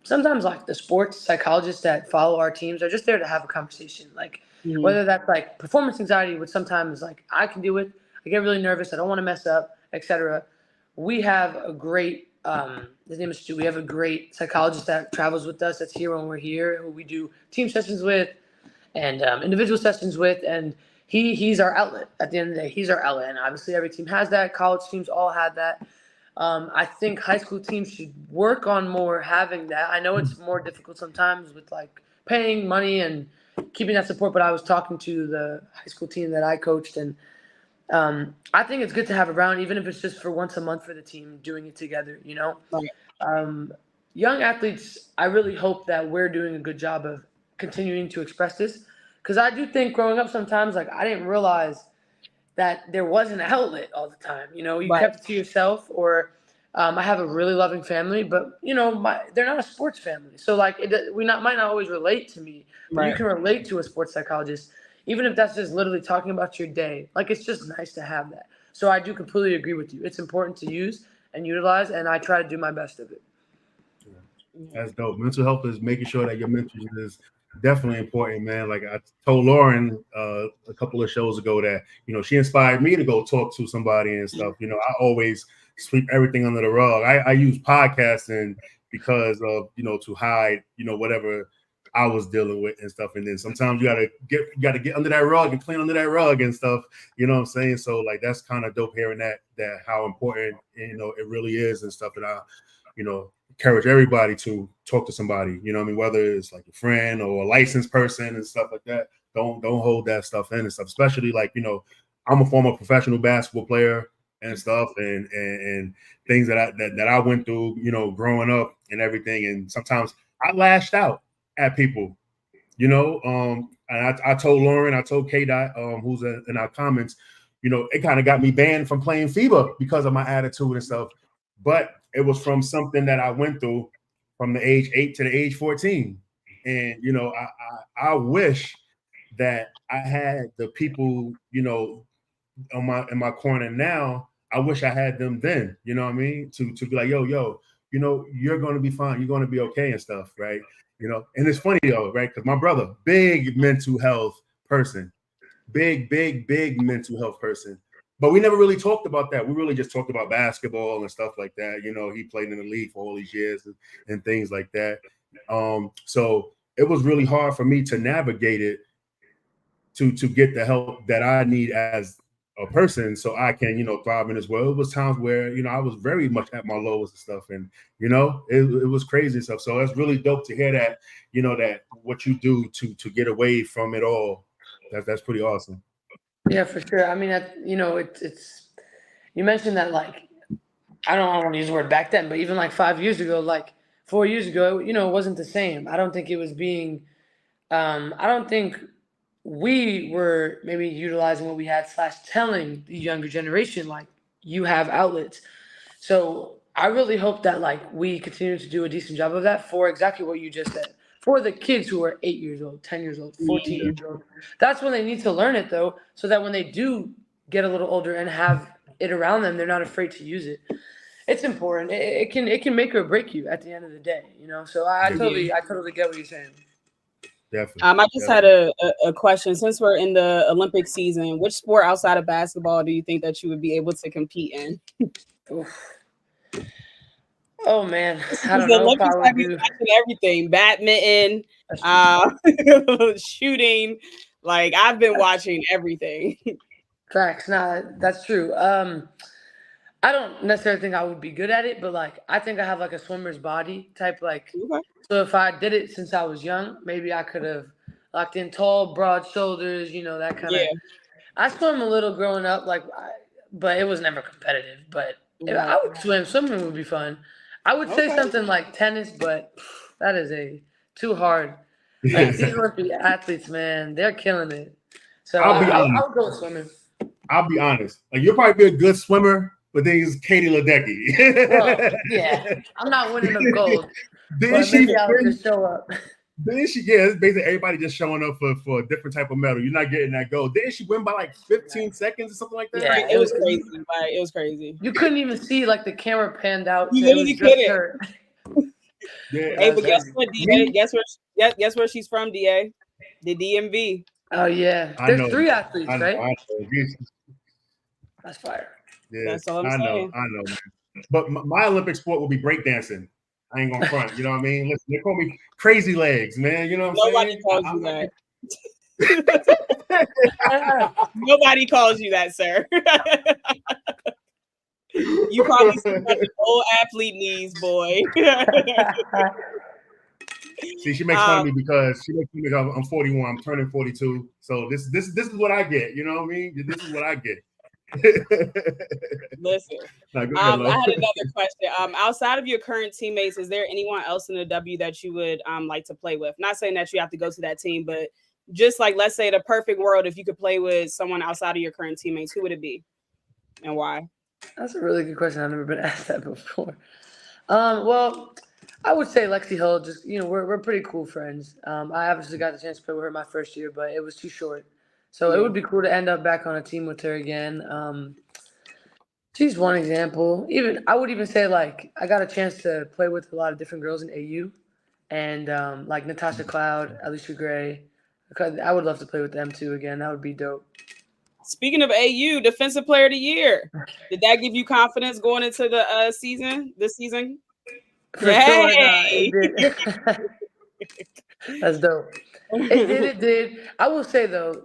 sometimes like the sports psychologists that follow our teams are just there to have a conversation. Like, whether that's like performance anxiety, which sometimes like I can deal with, I get really nervous, I don't want to mess up, etc. We have a great, his name is Stu. We have a great psychologist that travels with us, that's here when we're here, who we do team sessions with and individual sessions with, and he's our outlet. At the end of the day, he's our outlet, and obviously every team has that. College teams all have that. I think high school teams should work on more having that. I know it's more difficult sometimes with like paying money and keeping that support, but I was talking to the high school team that I coached, and I think it's good to have around, even if it's just for once a month for the team doing it together, Right. Young athletes, I really hope that we're doing a good job of continuing to express this, because I do think growing up sometimes, like, I didn't realize that there was an outlet all the time. You Right. kept it to yourself, or I have a really loving family, but they're not a sports family, so like might not always relate to me, but you can relate to a sports psychologist, even if that's just literally talking about your day. Like, it's just nice to have that. So I do completely agree with you. It's important to use and utilize, and I try to do my best of it. That's dope. Mental health is making sure that your mental is definitely important, man. Like I told Lauren a couple of shows ago that, she inspired me to go talk to somebody and stuff. I always sweep everything under the rug. I use podcasting because of, to hide, whatever I was dealing with and stuff. And then sometimes you gotta get under that rug and clean under that rug and stuff. You know what I'm saying? So like that's kind of dope hearing that how important, it really is and stuff. And I, encourage everybody to talk to somebody, whether it's like a friend or a licensed person and stuff like that. Don't hold that stuff in and stuff, especially like, I'm a former professional basketball player and stuff and things that I went through, growing up and everything. And sometimes I lashed out at people, and I told Lauren, I told K-Dot, who's in our comments, it kind of got me banned from playing FIBA because of my attitude and stuff. But it was from something that I went through from the age 8 to the age 14. And, I wish that I had the people, in my corner now. I wish I had them then, you know what I mean? To be like, yo, you're going to be fine. You're going to be okay and stuff, right? And it's funny though, right? Because my brother, big mental health person, big mental health person. But we never really talked about that. We really just talked about basketball and stuff like that. He played in the league for all these years and things like that. So it was really hard for me to navigate it to get the help that I need as a person so I can, thrive in this world. It was times where, I was very much at my lowest and stuff. And, it was crazy and stuff. So it's really dope to hear that, that what you do to get away from it all. That's pretty awesome. Yeah, for sure. I mean, it's you mentioned that, like, I don't want to use the word back then, but even like 5 years ago, like 4 years ago, it wasn't the same. I don't think it was being, I don't think we were maybe utilizing what we had / telling the younger generation, like, you have outlets. So I really hope that like we continue to do a decent job of that for exactly what you just said. For the kids who are 8 years old, 10 years old, 14 years old. That's when they need to learn it, though, so that when they do get a little older and have it around them, they're not afraid to use it. It's important. It can make or break you at the end of the day, So I totally get what you're saying. Definitely. I just had a question. Since we're in the Olympic season, which sport outside of basketball do you think that you would be able to compete in? Oh man, I The don't know if Olympics I would have you do. watching everything: badminton, shooting. Like I've been watching everything. Facts. Nah, that's true. I don't necessarily think I would be good at it, but like I think I have like a swimmer's body type. Like, Okay. so if I did it since I was young, maybe I could have locked in tall, broad shoulders. That kind of. Yeah. I swam a little growing up, but it was never competitive. But Right. I would swim. Swimming would be fun. I would say Okay. something like tennis, but that is too hard. Like these Olympic athletes, man, they're killing it. So I'll be I honest. would go with swimming. I'll be honest. Like you'll probably be a good swimmer, but then he's Katie Ledecky. Well, yeah, I'm not winning the gold, Then but she maybe I'll win. just show up. Then she, yeah, it's basically everybody just showing up for a different type of medal. You're not getting that gold. Didn't she win by like 15 seconds or something like that? Yeah, It was crazy. Like, it was crazy. You couldn't even see like the camera panned out. You It was literally just couldn't. her. Yeah. Hey, but guess crazy. what, DA? Guess where she's from, DA? The DMV. Oh yeah, I there's know. 3 athletes, I know. right? I know. That's fire. Yeah, That's all I'm I know. saying. I know, man. But my Olympic sport will be breakdancing. I ain't gonna front. You know what I mean? Listen, they call me crazy legs, man. You know what I'm Nobody saying? calls you that. Nobody calls you that, sir. You probably see like an old athlete knees, boy. See, she makes fun of me because I'm 41. I'm turning 42. So this is what I get. You know what I mean? This is what I get. Listen, No, go I ahead, Lo. had another question. Outside of your current teammates, is there anyone else in the W that you would like to play with? Not saying that you have to go to that team, but just like, let's say the perfect world, if you could play with someone outside of your current teammates, who would it be and why? That's a really good question. I've never been asked that before. Well, I would say Lexi Hill. Just we're pretty cool friends. I obviously got the chance to play with her my first year, but it was too short. So it would be cool to end up back on a team with her again. She's one example. I would even say like I got a chance to play with a lot of different girls in AU, and like Natasha Cloud, Alicia Gray. I would love to play with them too again. That would be dope. Speaking of AU, Defensive Player of the Year, did that give you confidence going into the season? This season? For sure, it did. That's dope. It did. I will say though,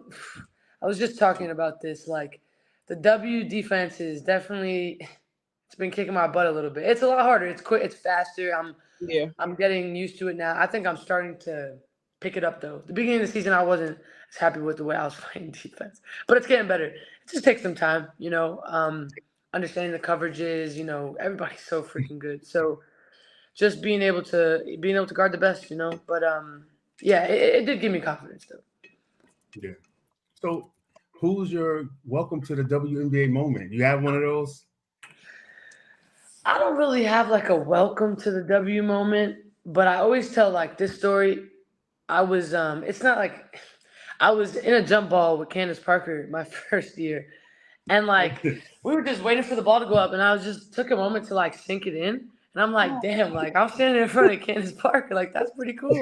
I was just talking about this. Like the W defense is definitely it's been kicking my butt a little bit. It's a lot harder. It's quick. It's faster. I'm getting used to it now. I think I'm starting to pick it up though. The beginning of the season, I wasn't as happy with the way I was playing defense, but it's getting better. It just takes some time, understanding the coverages. Everybody's so freaking good. So just being able to guard the best, But yeah, it did give me confidence though. Yeah. So, who's your welcome to the WNBA moment? You have one of those? I don't really have like a welcome to the W moment, but I always tell like this story. I was it's not like I was in a jump ball with Candace Parker my first year, and like we were just waiting for the ball to go up, and I was just took a moment to like sink it in, and I'm like, damn, like I'm standing in front of Candace Parker, like that's pretty cool.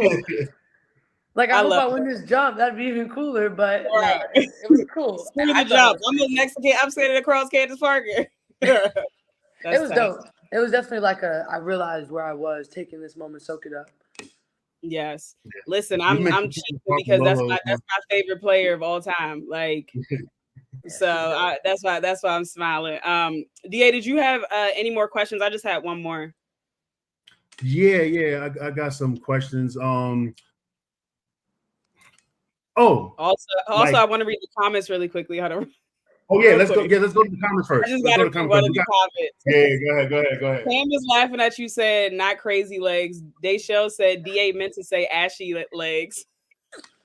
Like I hope I win this jump. That'd be even cooler. But no, it was cool. Screw the jump. I'm the next kid. I'm standing across Candace Parker. It was dope. It was definitely like I realized where I was taking this moment, soak it up. Yes. Listen, I'm cheating because that's my favorite player of all time. Like, so that's why I'm smiling. DA, did you have any more questions? I just had one more. Yeah. I got some questions. Also, I want to read the comments really quickly. Hold on. Oh yeah, let's go. Yeah, let's go to the comments first. I just got to read one of the comments. Yeah, go ahead. Pam is laughing at you. Said not crazy legs. Dayshell said DA meant to say ashy legs.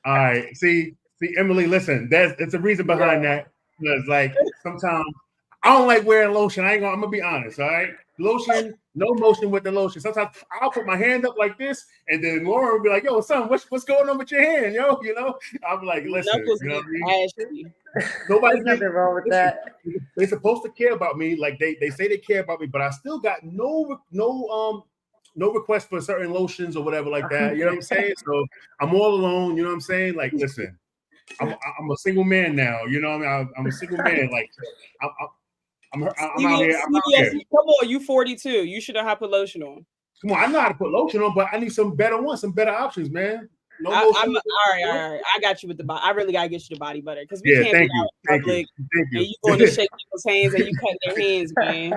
All right, see, Emily. Listen, it's a reason behind that. Because like sometimes I don't like wearing lotion. I'm gonna be honest. All right, lotion, no motion with the lotion. Sometimes I'll put my hand up like this, and then Lauren will be like, "Yo, son, what's going on with your hand, yo?" I'm like, "Listen, Nobody's nothing wrong with that. They're supposed to care about me, like they say they care about me, but I still got no request for certain lotions or whatever like that. You know what I'm saying? So I'm all alone. You know what I'm saying? Like, listen, I'm a single man now. You know what I mean? I'm a single man. Like, I'm out here. I'm out CVS, here. come on, you 42. You should know how to put lotion on. Come on, I know how to put lotion on, but I need some better ones, some better options, man. No all lotion. right. I got you with the body. I really gotta get you the body butter because we can't thank be you, out in public thank you. and you going to shake people's hands and you cut their hands, man.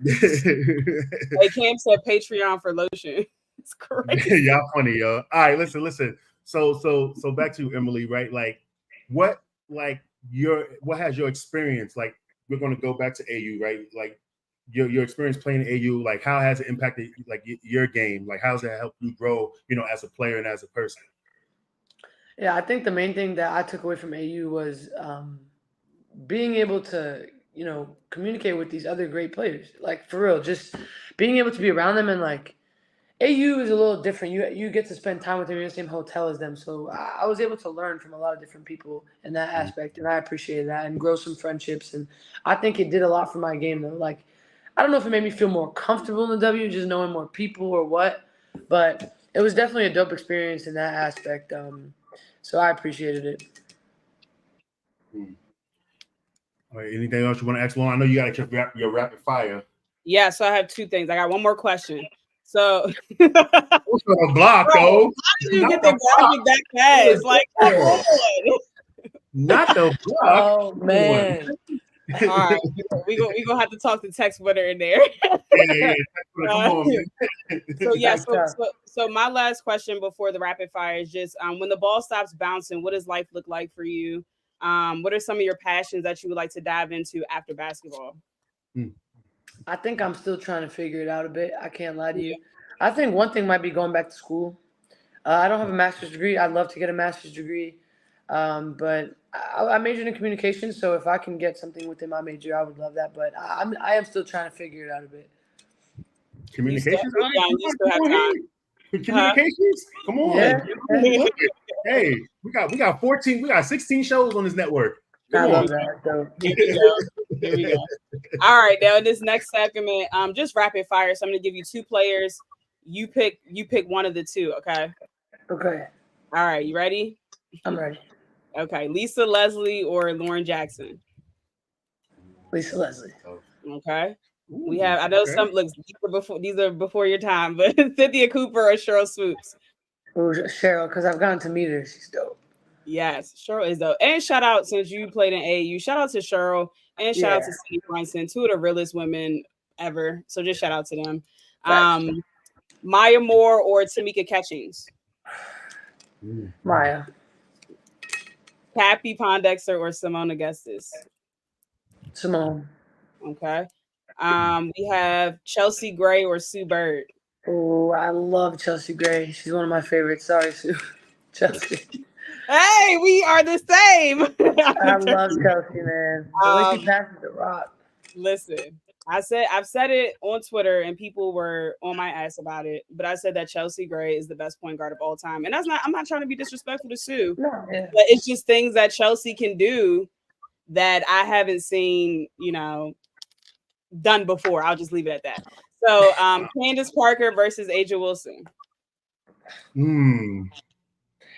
Hey, Cam said Patreon for lotion. It's crazy. Y'all funny, yo. All right, listen. So back to you, Emily, right? Like, what has your experience? Like, we're gonna go back to AU, right? Like, your experience playing AU, like, how has it impacted like your game? Like, how's that helped you grow, as a player and as a person? Yeah, I think the main thing that I took away from AU was being able to, communicate with these other great players. Like, for real, just being able to be around them, and like AU is a little different. You get to spend time with them in the same hotel as them. So I was able to learn from a lot of different people in that aspect, and I appreciated that and grow some friendships. And I think it did a lot for my game, though. Like, I don't know if it made me feel more comfortable in the W, just knowing more people or what, but it was definitely a dope experience in that aspect. So I appreciated it. All right, anything else you want to ask, Lauren? I know you got your rapid fire. Yeah, so I have two things. I got one more question. So, what's on the block, though? How did you get the graphic that fast? Like, come on. Not the block. Oh man. All right, we gonna have to talk to text winner in there. Yeah. Come on, man. So my last question before the rapid fire is just when the ball stops bouncing, what does life look like for you? What are some of your passions that you would like to dive into after basketball? I think I'm still trying to figure it out a bit. I can't lie to you. I think one thing might be going back to school. I don't have a master's degree. I'd love to get a master's degree. But I majored in communications, so if I can get something within my major, I would love that. But I am still trying to figure it out a bit. Communications? Communications? Come on. Yeah. Hey, we got 14, we got 16 shows on this network. I love that. Here we go. All right, now in this next segment, just rapid fire. So I'm gonna give you two players. You pick one of the two, okay? Okay. All right, you ready? I'm ready. Okay, Lisa Leslie or Lauren Jackson? Lisa Leslie. Okay. We have, I know some looks these are before your time, but Cynthia Cooper or Cheryl Swoops? Ooh, Cheryl, because I've gotten to meet her. She's dope. Yes, Cheryl is dope. And shout out, since you played in AAU, shout out to Cheryl and shout out to Cindy Brunson, two of the realest women ever. So just shout out to them. Maya Moore or Tamika Catchings? Maya. Pappy Pondexter or Simone Augustus? Simone. Okay. We have Chelsea Gray or Sue Bird? Oh, I love Chelsea Gray. She's one of my favorites. Sorry, Sue. Chelsea. Hey, we are the same. I love Chelsea, man. The way she passes the rock. Listen, I've said it on Twitter and people were on my ass about it, but I said that Chelsea Gray is the best point guard of all time. And I'm not trying to be disrespectful to Sue. No, yeah. But it's just things that Chelsea can do that I haven't seen, done before. I'll just leave it at that. So Candace Parker versus Aja Wilson.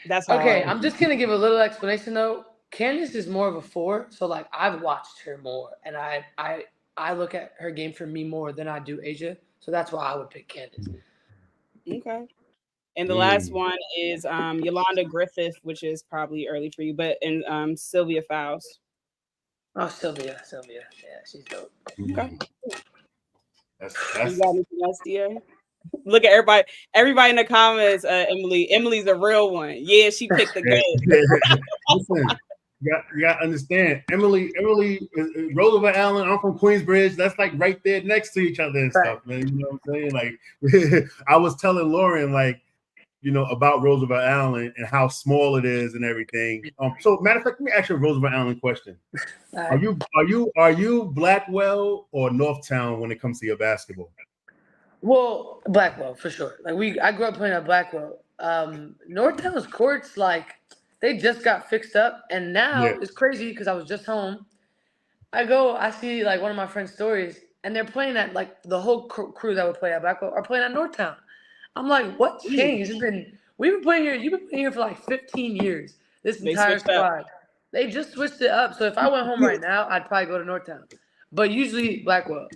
That's okay. I'm just gonna give a little explanation though. Candace is more of a 4, so like I've watched her more, and I look at her game for me more than I do Aja, so that's why I would pick Candace. Okay. And the last one is Yolanda Griffith, which is probably early for you, but and Sylvia Fowles. Oh, Sylvia. Yeah, she's dope. Okay. That's you got anything else, Dia? Look at everybody in the comments. Emily's a real one. Yeah, she picked the game. Listen, you got to understand. Emily is Roosevelt Allen. I'm from Queensbridge. That's like right there next to each other and stuff, man. You know what I'm saying? Like, I was telling Lauren, like, about Roosevelt Allen and how small it is and everything. So matter of fact, let me ask you a Roosevelt Allen question. Are you Blackwell or Northtown when it comes to your basketball? Well, Blackwell for sure. Like I grew up playing at Blackwell. Northtown's courts, like they just got fixed up, and now it's crazy because I was just home. I see like one of my friends' stories, and they're playing at like the whole crew that would play at Blackwell are playing at Northtown. I'm like, what changed? We've been playing here. You've been playing here for like 15 years. This entire squad. They just switched it up. So if I went home right now, I'd probably go to Northtown. but usually Blackwell.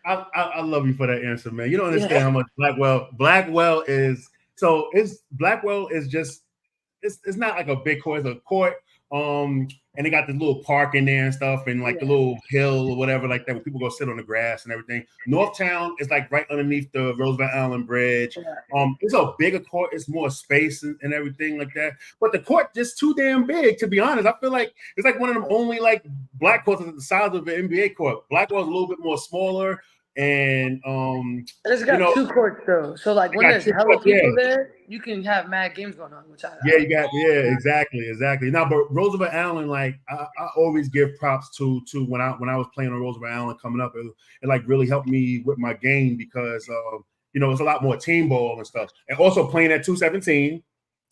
I love you for that answer, man. You don't understand how much Blackwell is. So Blackwell is just it's not like a big court, it's a court. And they got this little park in there and stuff, and like the little hill or whatever, like that, where people go sit on the grass and everything. Northtown is like right underneath the Roosevelt Island Bridge. It's a bigger court, it's more space and everything like that. But the court just too damn big, to be honest. I feel like it's like one of them only like black courts at the size of an NBA court. Blackwell's a little bit more smaller. And it's got 2 courts though, so like when there's hella people there, you can have mad games going on. Which exactly. Now, but Roosevelt Island, like I always give props to when I was playing on Roosevelt Island coming up, it like really helped me with my game because it's a lot more team ball and stuff, and also playing at 217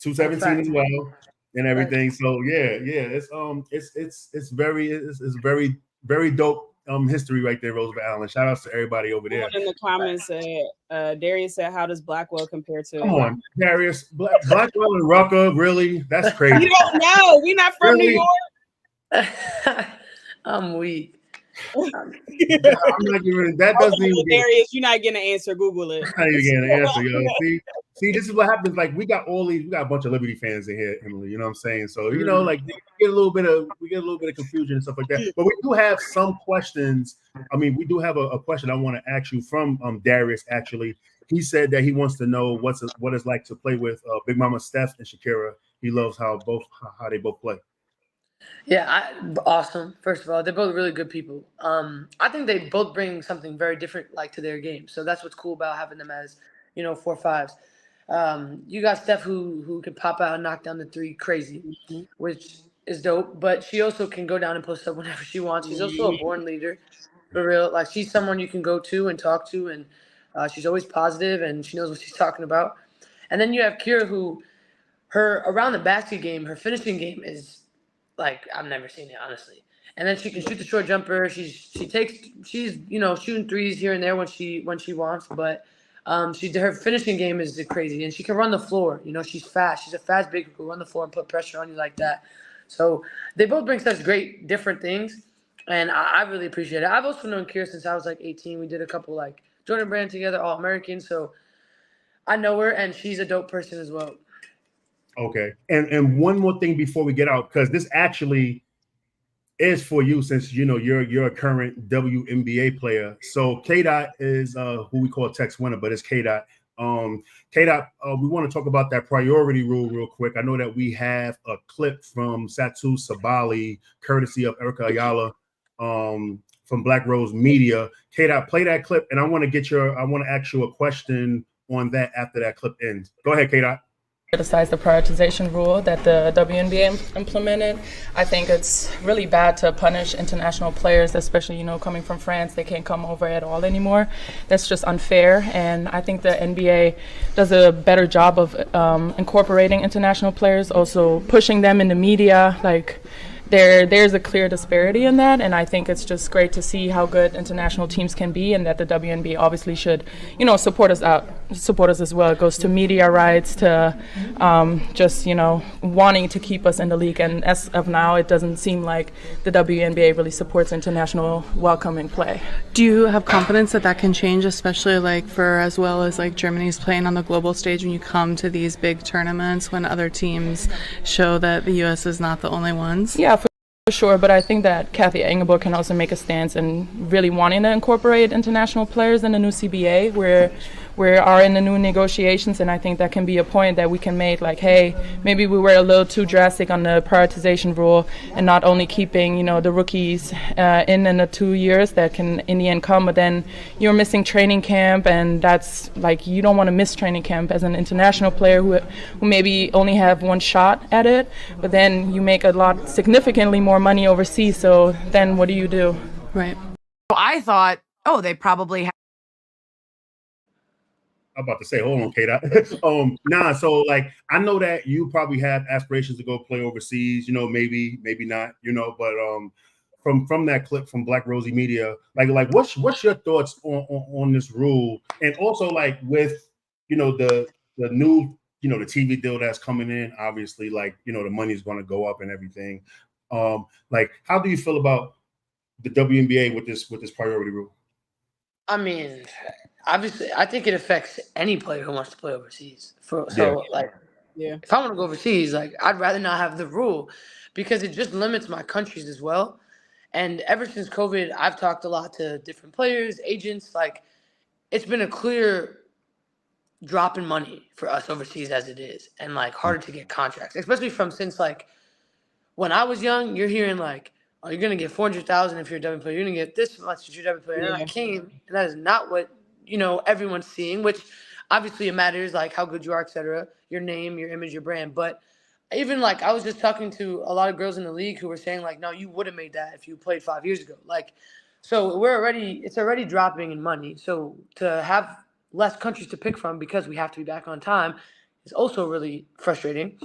as well and everything. So it's very very dope. History right there, Roosevelt Island. Shout outs to everybody over there. In the comments, Darius said, "How does Blackwell compare to?" Come on, Darius. Blackwell and Rucker, really? That's crazy. You don't know. We're not from New York. I'm weak. I'm not giving that. Doesn't even. Darius, you're not getting an answer. Google it. I'm not even getting an answer, yo. See, this is what happens. Like we got a bunch of Liberty fans in here, Emily. You know what I'm saying? So like we get a little bit of confusion and stuff like that. But we do have some questions. I mean, we do have a question I want to ask you from Darius. Actually, he said that he wants to know what it's like to play with Big Mama Steph and Shakira. He loves how they both play. Yeah, awesome. First of all, they're both really good people. I think they both bring something very different, like to their game. So that's what's cool about having them as 4-5s. You got Steph who can pop out and knock down the 3 crazy, which is dope. But she also can go down and post up whenever she wants. She's also a born leader, for real. Like she's someone you can go to and talk to, and she's always positive and she knows what she's talking about. And then you have Kira, who her around the basket game, her finishing game is like I've never seen it, honestly. And then she can shoot the short jumper. She's shooting threes here and there when she wants, but her finishing game is crazy, and she can run the floor. She's fast. She's a fast big who can run the floor and put pressure on you like that. So they both bring such great different things, and I really appreciate it. I've also known Kira since I was like 18. We did a couple like Jordan Brand together, All American. So I know her, and she's a dope person as well. Okay, and one more thing before we get out, because this actually is for you, since you're a current WNBA player. So K-Dot is who we call Tex Winner, but it's K-Dot. K-Dot, we want to talk about that priority rule real quick. I know that we have a clip from Satu Sabali, courtesy of Erica Ayala, from Black Rose Media. K-Dot, play that clip, and I want to ask you a question on that after that clip ends. Go ahead, K-Dot. Criticize the prioritization rule that the WNBA implemented. I think it's really bad to punish international players, especially, coming from France. They can't come over at all anymore. That's just unfair. And I think the NBA does a better job of incorporating international players, also pushing them in the media. Like, there's a clear disparity in that, and I think it's just great to see how good international teams can be, and that the WNBA obviously should, support us as well. It goes to media rights, to just, wanting to keep us in the league. And as of now, it doesn't seem like the WNBA really supports international welcoming play. Do you have confidence that can change, especially like for as well as like Germany's playing on the global stage when you come to these big tournaments, when other teams show that the U.S. is not the only ones? Yeah, for sure, but I think that Kathy Engelborg can also make a stance in really wanting to incorporate international players in the new CBA, where we are in the new negotiations, and I think that can be a point that we can make, like, hey, maybe we were a little too drastic on the prioritization rule, and not only keeping, the rookies in the 2 years that can in the end come, but then you're missing training camp, and that's like, you don't want to miss training camp as an international player who maybe only have one shot at it, but then you make significantly more money overseas, so then what do you do? Right. I thought, they probably have. I'm about to say, hold on, Kate. So like, I know that you probably have aspirations to go play overseas, maybe not, but from that clip from Black Rosie Media, like what's your thoughts on this rule? And also like with, the new, the TV deal that's coming in, obviously, like, the money's going to go up and everything. Like, how do you feel about the WNBA with this priority rule? I mean, obviously, I think it affects any player who wants to play overseas. Yeah. If I want to go overseas, like I'd rather not have the rule because it just limits my countries as well. And ever since COVID, I've talked a lot to different players, agents. Like, it's been a clear drop in money for us overseas as it is, and like harder to get contracts, especially since like when I was young. You're hearing like, oh, you're gonna get 400,000 if you're a W player. You're gonna get this much if you're a W player. And I came, and that is not what everyone's seeing. Which obviously it matters, like how good you are, etc. Your name, your image, your brand. But even like I was just talking to a lot of girls in the league who were saying like, no, you would have made that if you played 5 years ago. Like, so it's already dropping in money. So to have less countries to pick from because we have to be back on time is also really frustrating.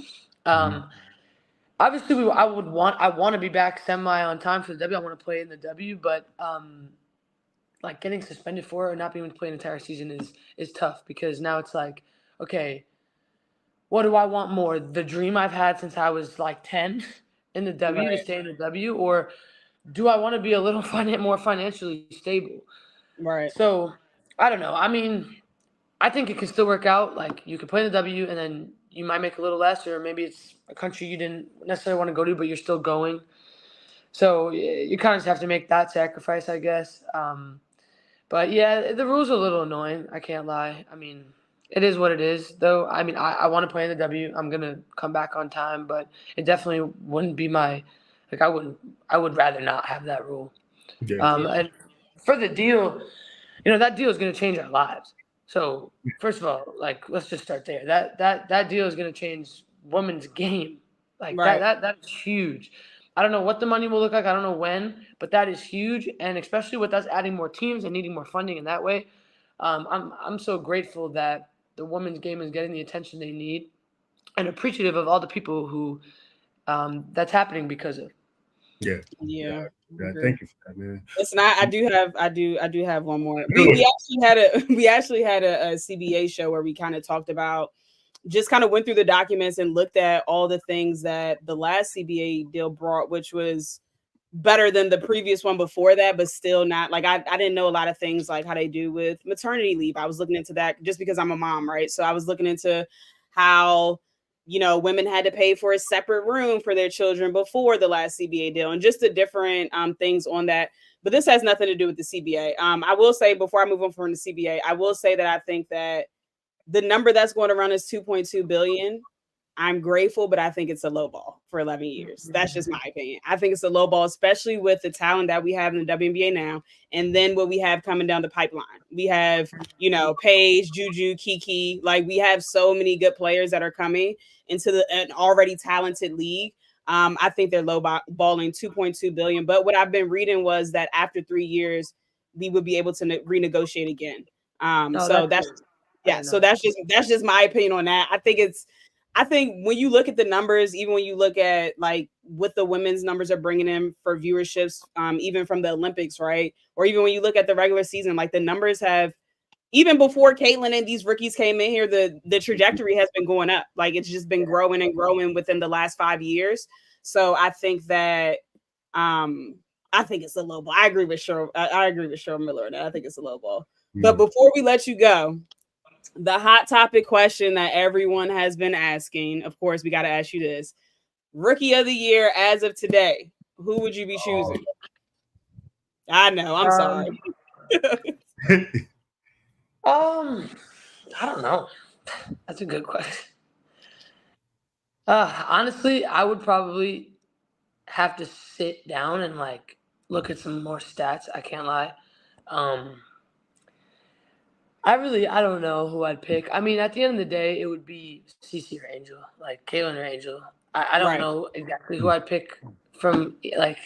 Obviously, I want to be back semi on time for the W. I want to play in the W, but like getting suspended for it or not being able to play an entire season is tough because now it's like, okay, what do I want more? The dream I've had since I was like 10 in the W to stay in the W, or do I want to be a little more financially stable? Right. So I don't know. I mean, I think it can still work out. Like you could play in the W and then you might make a little less, or maybe it's a country you didn't necessarily want to go to, but you're still going. So you kind of just have to make that sacrifice, I guess. But yeah, the rules are a little annoying. I can't lie. I mean, it is what it is, though. I mean, I want to play in the W. I'm gonna come back on time, but it definitely wouldn't be my like. I would rather not have that rule. And for the deal, that deal is gonna change our lives. So first of all, like let's just start there. That deal is gonna change women's game. Like that's huge. I don't know what the money will look like. I don't know when, but that is huge. And especially with us adding more teams and needing more funding in that way, I'm so grateful that the women's game is getting the attention they need, and appreciative of all the people who that's happening because of. Yeah. Thank you for that, man. It's not. I do have one more. We actually had a CBA show where we kind of talked about. Just kind of went through the documents and looked at all the things that the last CBA deal brought, which was better than the previous one before that, but still not like I didn't know a lot of things like how they do with maternity leave. I was looking into that just because I'm a mom, right? So I was looking into how women had to pay for a separate room for their children before the last CBA deal, and just the different things on that. But this has nothing to do with the CBA. I will say before I move on from the CBA, I will say that I think that the number that's going around is 2.2 billion. I'm grateful, but I think it's a low ball for 11 years. That's just my opinion. I think it's a low ball, especially with the talent that we have in the WNBA now. And then what we have coming down the pipeline. We have, Paige, Juju, Kiki. Like we have so many good players that are coming into an already talented league. I think they're low balling 2.2 billion. But what I've been reading was that after 3 years, we would be able to renegotiate again. So that's just my opinion on that. I think when you look at the numbers, even when you look at like what the women's numbers are bringing in for viewerships, even from the Olympics, right? Or even when you look at the regular season, like the numbers have, even before Caitlin and these rookies came in here, the trajectory has been going up. Like it's just been growing and growing within the last 5 years. So I think that I think it's a low ball. I agree with Cheryl. I agree with Cheryl Miller on that. I think it's a low ball. But before we let you go, the hot topic question that everyone has been asking, of course, we got to ask you this. Rookie of the year as of today, who would you be choosing? I know, I'm sorry. I don't know. That's a good question. Honestly, I would probably have to sit down and like look at some more stats. I can't lie. I don't know who I'd pick. I mean, at the end of the day, it would be Cece or Angel, like Kaylin or Angel. I don't know exactly who I'd pick from. Like,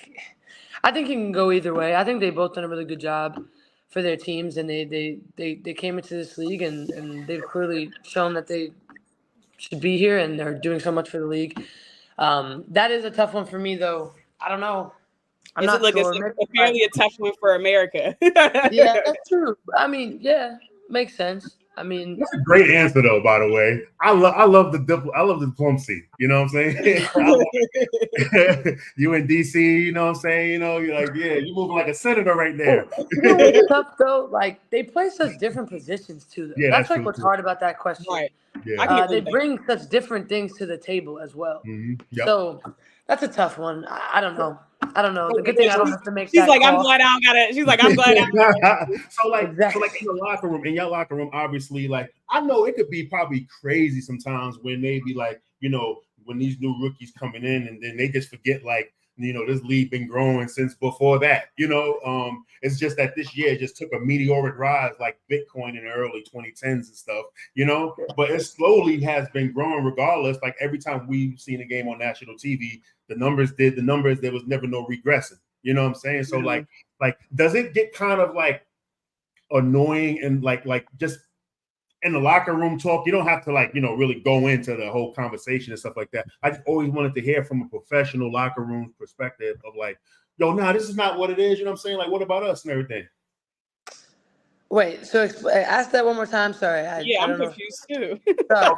I think it can go either way. I think they both done a really good job for their teams, and they came into this league and they've clearly shown that they should be here, and they're doing so much for the league. That is a tough one for me, though. I don't know. I'm not sure. It's apparently a tough one for America. Yeah, that's true. I mean, yeah. Makes sense. I mean, that's a great answer though. By the way, I love the diplomacy. You know what I'm saying? You in DC, you know what I'm saying? You know, you're like, yeah, you moving like a senator right there. You know what's tough though? Like they play such different positions too. Though. Yeah, That's that's like true what's too. hard about that question. Right. Yeah. I can agree They with that. bring such different things to the table as well. Yep. So that's a tough one. I don't know. The good thing I don't have to make She's that like, call. I'm glad I don't gotta. She's like, I'm glad I don't gotta. So like Exactly. in your locker room, obviously, like I know it could be probably crazy sometimes when maybe like, you know, when these new rookies coming in and then they just forget like, you know, this league been growing since before that, you know. It's just that this year just took a meteoric rise like Bitcoin in the early 2010s and stuff, you know, but it slowly has been growing regardless. Like every time we've seen a game on national TV, the numbers, there was never no regressing. You know what I'm saying? So like does it get kind of like annoying and like just in the locker room talk? You don't have to like, you know, really go into the whole conversation and stuff like that. I just always wanted to hear from a professional locker room perspective of like, yo, nah, this is not what it is. You know what I'm saying? Like, what about us and everything? Wait, so ask that one more time. Sorry, I I'm don't know. confused too. Sorry.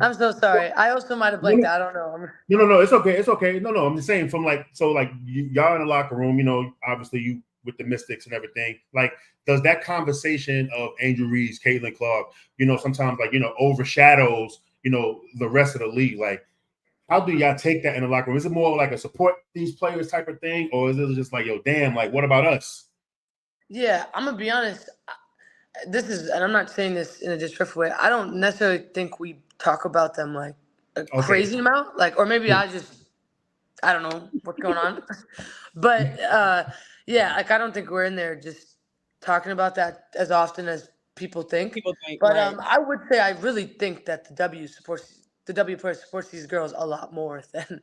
I'm so sorry. I also might have blanked out. I don't know. No, it's okay. No, I'm just saying from like, so like y'all in the locker room, you know, obviously you with the Mystics and everything, like does that conversation of Angel Reese, Caitlin Clark, you know, sometimes like, you know, overshadows, you know, the rest of the league? Like, how do y'all take that in the locker room? Is it more like a support these players type of thing? Or is it just like, yo, damn, like, what about us? Yeah, I'm going to be honest. And I'm not saying this in a disrespectful way. I don't necessarily think we talk about them like a crazy amount. Like, or maybe I don't know what's going on. But yeah, like I don't think we're in there just talking about that as often as people think. But right. I would say I really think that the W player supports these girls a lot more than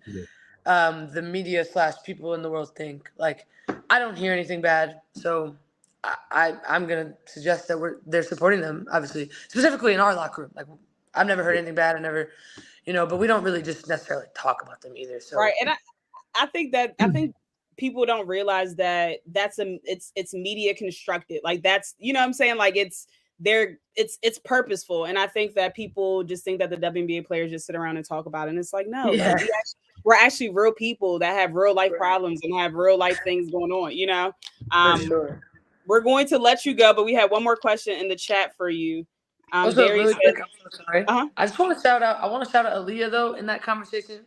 the media / people in the world think. Like I don't hear anything bad, so I'm gonna suggest that they're supporting them, obviously, specifically in our locker room. Like I've never heard anything bad. I never, you know, but we don't really just necessarily talk about them either. So right, and I think people don't realize that it's media constructed. Like that's, you know what I'm saying? Like it's purposeful. And I think that people just think that the WNBA players just sit around and talk about it. And it's like, no, like we're actually real people that have real life problems and have real life things going on, you know? For sure. We're going to let you go, but we have one more question in the chat for you. Also, really quick, I'm so sorry. I just want to shout out Aaliyah though in that conversation.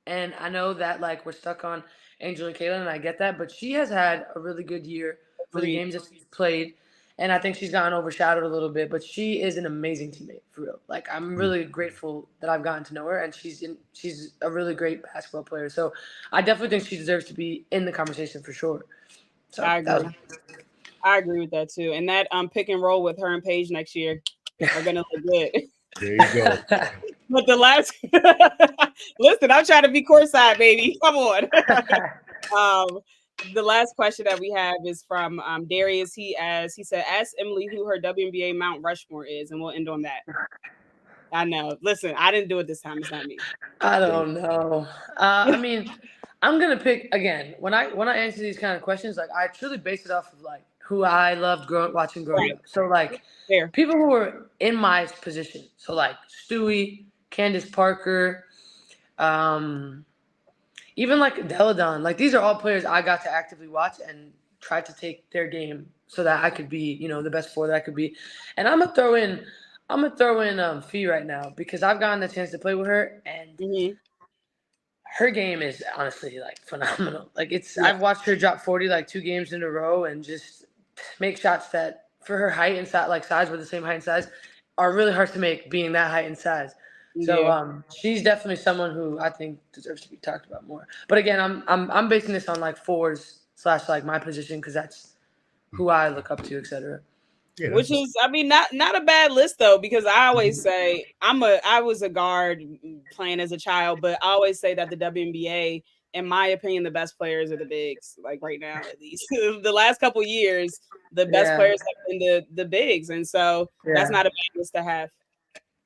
And I know that like we're stuck on Angel and Caitlin, and I get that, but she has had a really good year for the games that she's played. And I think she's gotten overshadowed a little bit, but she is an amazing teammate for real. Like I'm really grateful that I've gotten to know her, and she's a really great basketball player. So I definitely think she deserves to be in the conversation for sure. So I agree with that too. And that pick and roll with her and Paige next year are gonna look good. There you go. But the last listen, I'm trying to be courtside, baby. Come on. The last question that we have is from Darius. He said, ask Emily who her WNBA Mount Rushmore is, and we'll end on that. I know. Listen, I didn't do it this time. It's not me. I don't know. I mean, I'm gonna pick again when I answer these kind of questions. Like I truly base it off of like who I loved watching growing up. So like people who were in my position. So like Stewie, Candace Parker, even like Deladon. Like these are all players I got to actively watch and try to take their game so that I could be, you know, the best player that I could be. And I'm gonna throw in Fee right now because I've gotten the chance to play with her, and her game is honestly like phenomenal. Like I've watched her drop 40 like 2 games in a row and just make shots that for her height and size, we're the same height and size, are really hard to make being that height and size. So she's definitely someone who I think deserves to be talked about more. But again, I'm basing this on like forwards / like my position because that's who I look up to, etc. Yeah, which is, I mean, not a bad list though, because I always say I was a guard playing as a child, but I always say that the WNBA, in my opinion, the best players are the bigs. Like right now, at least the last couple years, the best players have been the bigs, and so that's not a bad list to have.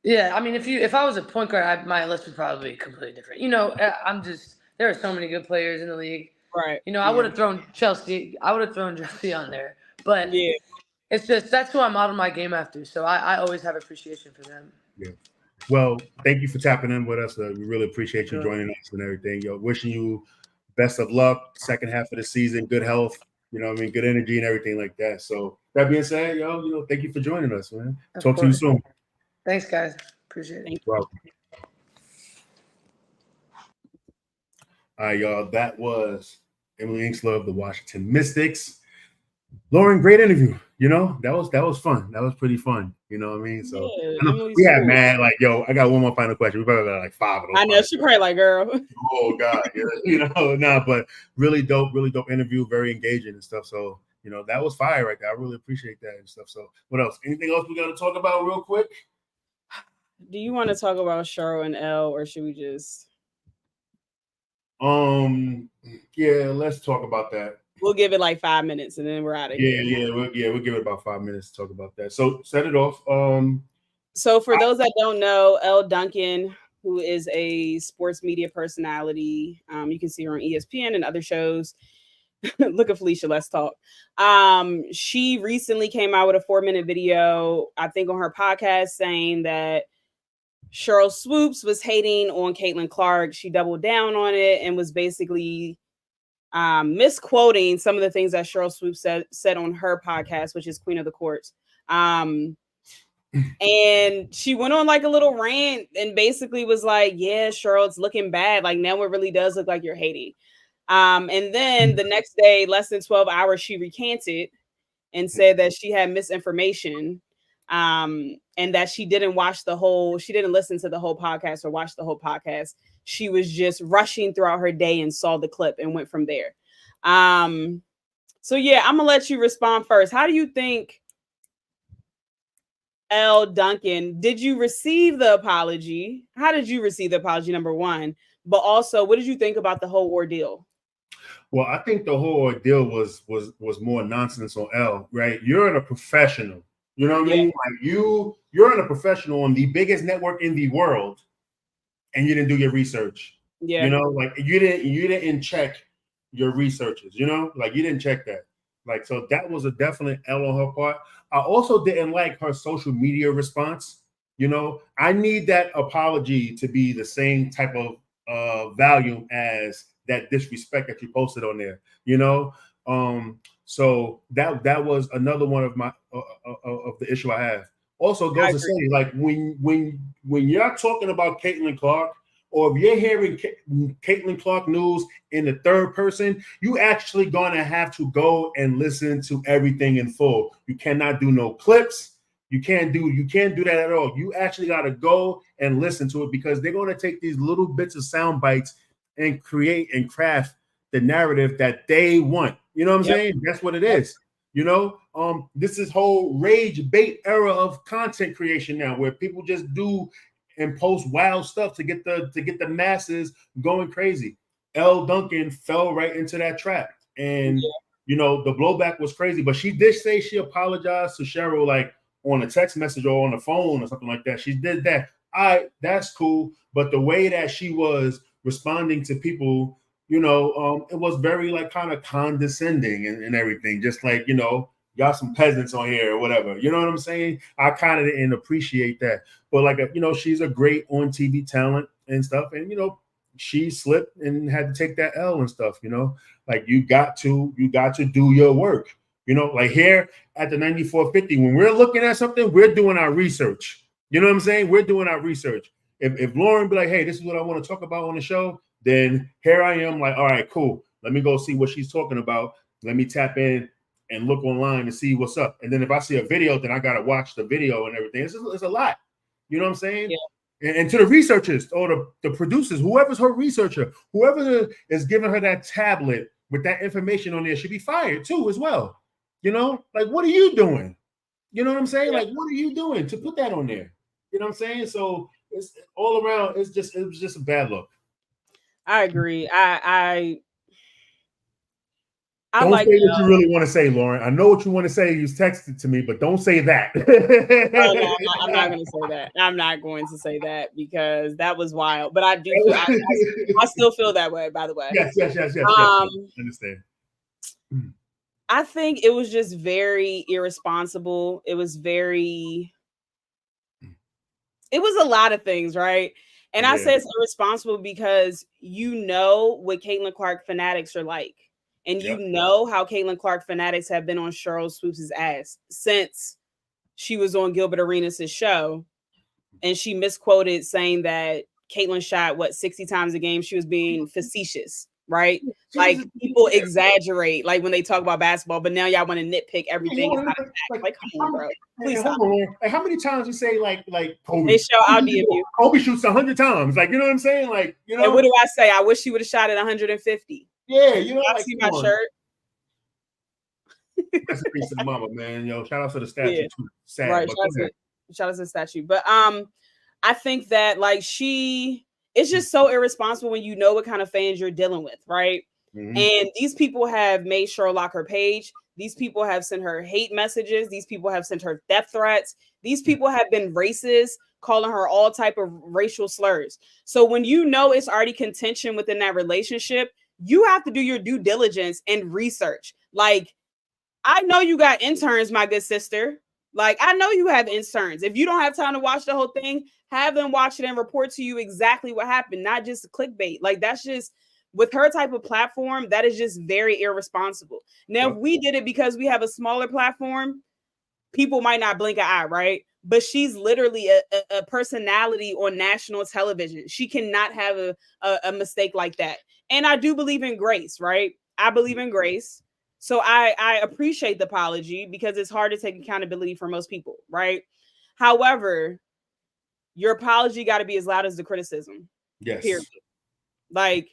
Yeah, I mean, if I was a point guard, my list would probably be completely different. You know, there are so many good players in the league. Right. You know, I would have thrown Chelsea. I would have thrown Chelsea on there, but it's just that's who I model my game after. So I always have appreciation for them. Yeah. Well, thank you for tapping in with us. We really appreciate you Sure. joining us and everything. Yo, wishing you best of luck, second half of the season, good health, you know what I mean, good energy and everything like that. So that being said, yo, thank you for joining us, man. Talk to you soon. Thanks, guys. Appreciate it. Wow. All right, y'all. That was Emily Inksler of the Washington Mystics. Lauren, great interview. That was fun. That was pretty fun. You know what I mean? So we had mad like, yo, I got one more final question. We probably got like 5 of those. I know she probably like, girl. Oh God, but really dope interview, very engaging and stuff. So that was fire right there. I really appreciate that and stuff. So what else? Anything else we got to talk about real quick? Do you want to talk about Cheryl and Elle, or should we just? Yeah, let's talk about that. We'll give it like 5 minutes and then we're out of here. We'll give it about 5 minutes to talk about that. So set it off. So for those that don't know, Elle Duncan, who is a sports media personality, you can see her on ESPN and other shows. Look at Felicia, let's talk. She recently came out with a 4-minute video, I think on her podcast, saying that Sheryl Swoopes was hating on Caitlin Clark. She doubled down on it and was basically misquoting some of the things that Sheryl Swoopes said on her podcast, which is Queen of the Courts. And she went on like a little rant and basically was like, yeah, Cheryl, it's looking bad. Like now it really does look like you're hating. And then the next day, less than 12 hours, she recanted and said that she had misinformation. And that she didn't listen to the whole podcast or watch the whole podcast. She was just rushing throughout her day and saw the clip and went from there. So yeah, I'm gonna let you respond first. How do you think, Elle Duncan, did you receive the apology? How did you receive the apology, number one? But also, what did you think about the whole ordeal? Well, I think the whole ordeal was more nonsense on Elle, right? You're a professional. You know what I mean? Like you're a professional on the biggest network in the world, and you didn't do your research. Yeah. Like you didn't check your researches, like you didn't check that. Like, so that was a definite L on her part. I also didn't like her social media response. I need that apology to be the same type of volume as that disrespect that you posted on there, So that was another one of my of the issue I have. Also goes to say, like when you're talking about Caitlin Clark, or if you're hearing Caitlin Clark news in the third person, you actually gonna have to go and listen to everything in full. You cannot do no clips. You can't do that at all. You actually gotta go and listen to it, because they're gonna take these little bits of sound bites and create and craft the narrative that they want. You know what I'm saying? That's what it is. This is whole rage bait era of content creation now, where people just do and post wild stuff to get the masses going crazy. Elle Duncan fell right into that trap, and the blowback was crazy. But she did say she apologized to Cheryl, like on a text message or on the phone or something like that. She did that. That's cool. But the way that she was responding to people, it was very like kind of condescending and everything, just like, y'all some peasants on here or whatever. You know what I'm saying? I kind of didn't appreciate that. But like, she's a great on TV talent and stuff. And, she slipped and had to take that L and stuff, like you got to do your work, like here at the 9450, when we're looking at something, we're doing our research. You know what I'm saying? We're doing our research. If Lauren be like, hey, this is what I want to talk about on the show, then here I am like, all right, cool. Let me go see what she's talking about. Let me tap in and look online and see what's up. And then if I see a video, then I got to watch the video and everything. It's a lot. You know what I'm saying? Yeah. And to the researchers or the producers, whoever's her researcher, whoever is giving her that tablet with that information on there should be fired too as well. Like, what are you doing? You know what I'm saying? Like, what are you doing to put that on there? You know what I'm saying? So it's all around. It was just a bad look. I agree. I don't say what you really want to say, Lauren. I know what you want to say. You texted to me, but don't say that. No, I'm not going to say that. I'm not going to say that because that was wild. But I do. I still feel that way. By the way. Yes. I understand. I think it was just very irresponsible. It was a lot of things, right? And I say it's irresponsible because you know what Caitlin Clark fanatics are like. And you know how Caitlin Clark fanatics have been on Cheryl Swoops' ass since she was on Gilbert Arenas' show. And she misquoted saying that Caitlin shot, 60 times a game. She was being facetious, right? Like, people exaggerate, like, when they talk about basketball, but now y'all want to nitpick everything. It's not a fact. Like, come on, bro. Please stop. Like, how many times you say, like Kobe? They show I'll DM you. Kobe shoots 100 times. Like, you know what I'm saying? Like, you know. And what do I say? I wish she would have shot at 150. Yeah, you know, I see my shirt. That's a piece of mama, man. Yo, shout out to the statue too. Sad, right. Shout out to the statue. But I think that, like, it's just so irresponsible when you know what kind of fans you're dealing with, right? Mm-hmm. And these people have made Cheryl lock her page. These people have sent her hate messages. These people have sent her death threats. These people have been racist, calling her all type of racial slurs. So when you know it's already contention within that relationship, you have to do your due diligence and research. Like, I know you got interns, my good sister. Like, I know you have interns. If you don't have time to watch the whole thing, have them watch it and report to you exactly what happened, not just clickbait. Like, that's just, with her type of platform, that is just very irresponsible. Now, if we did it because we have a smaller platform, people might not blink an eye, right? But she's literally a personality on national television. She cannot have a mistake like that. And I do believe in grace, right? I believe in grace. So I appreciate the apology because it's hard to take accountability for most people, right? However, your apology got to be as loud as the criticism. Yes. Period. Like,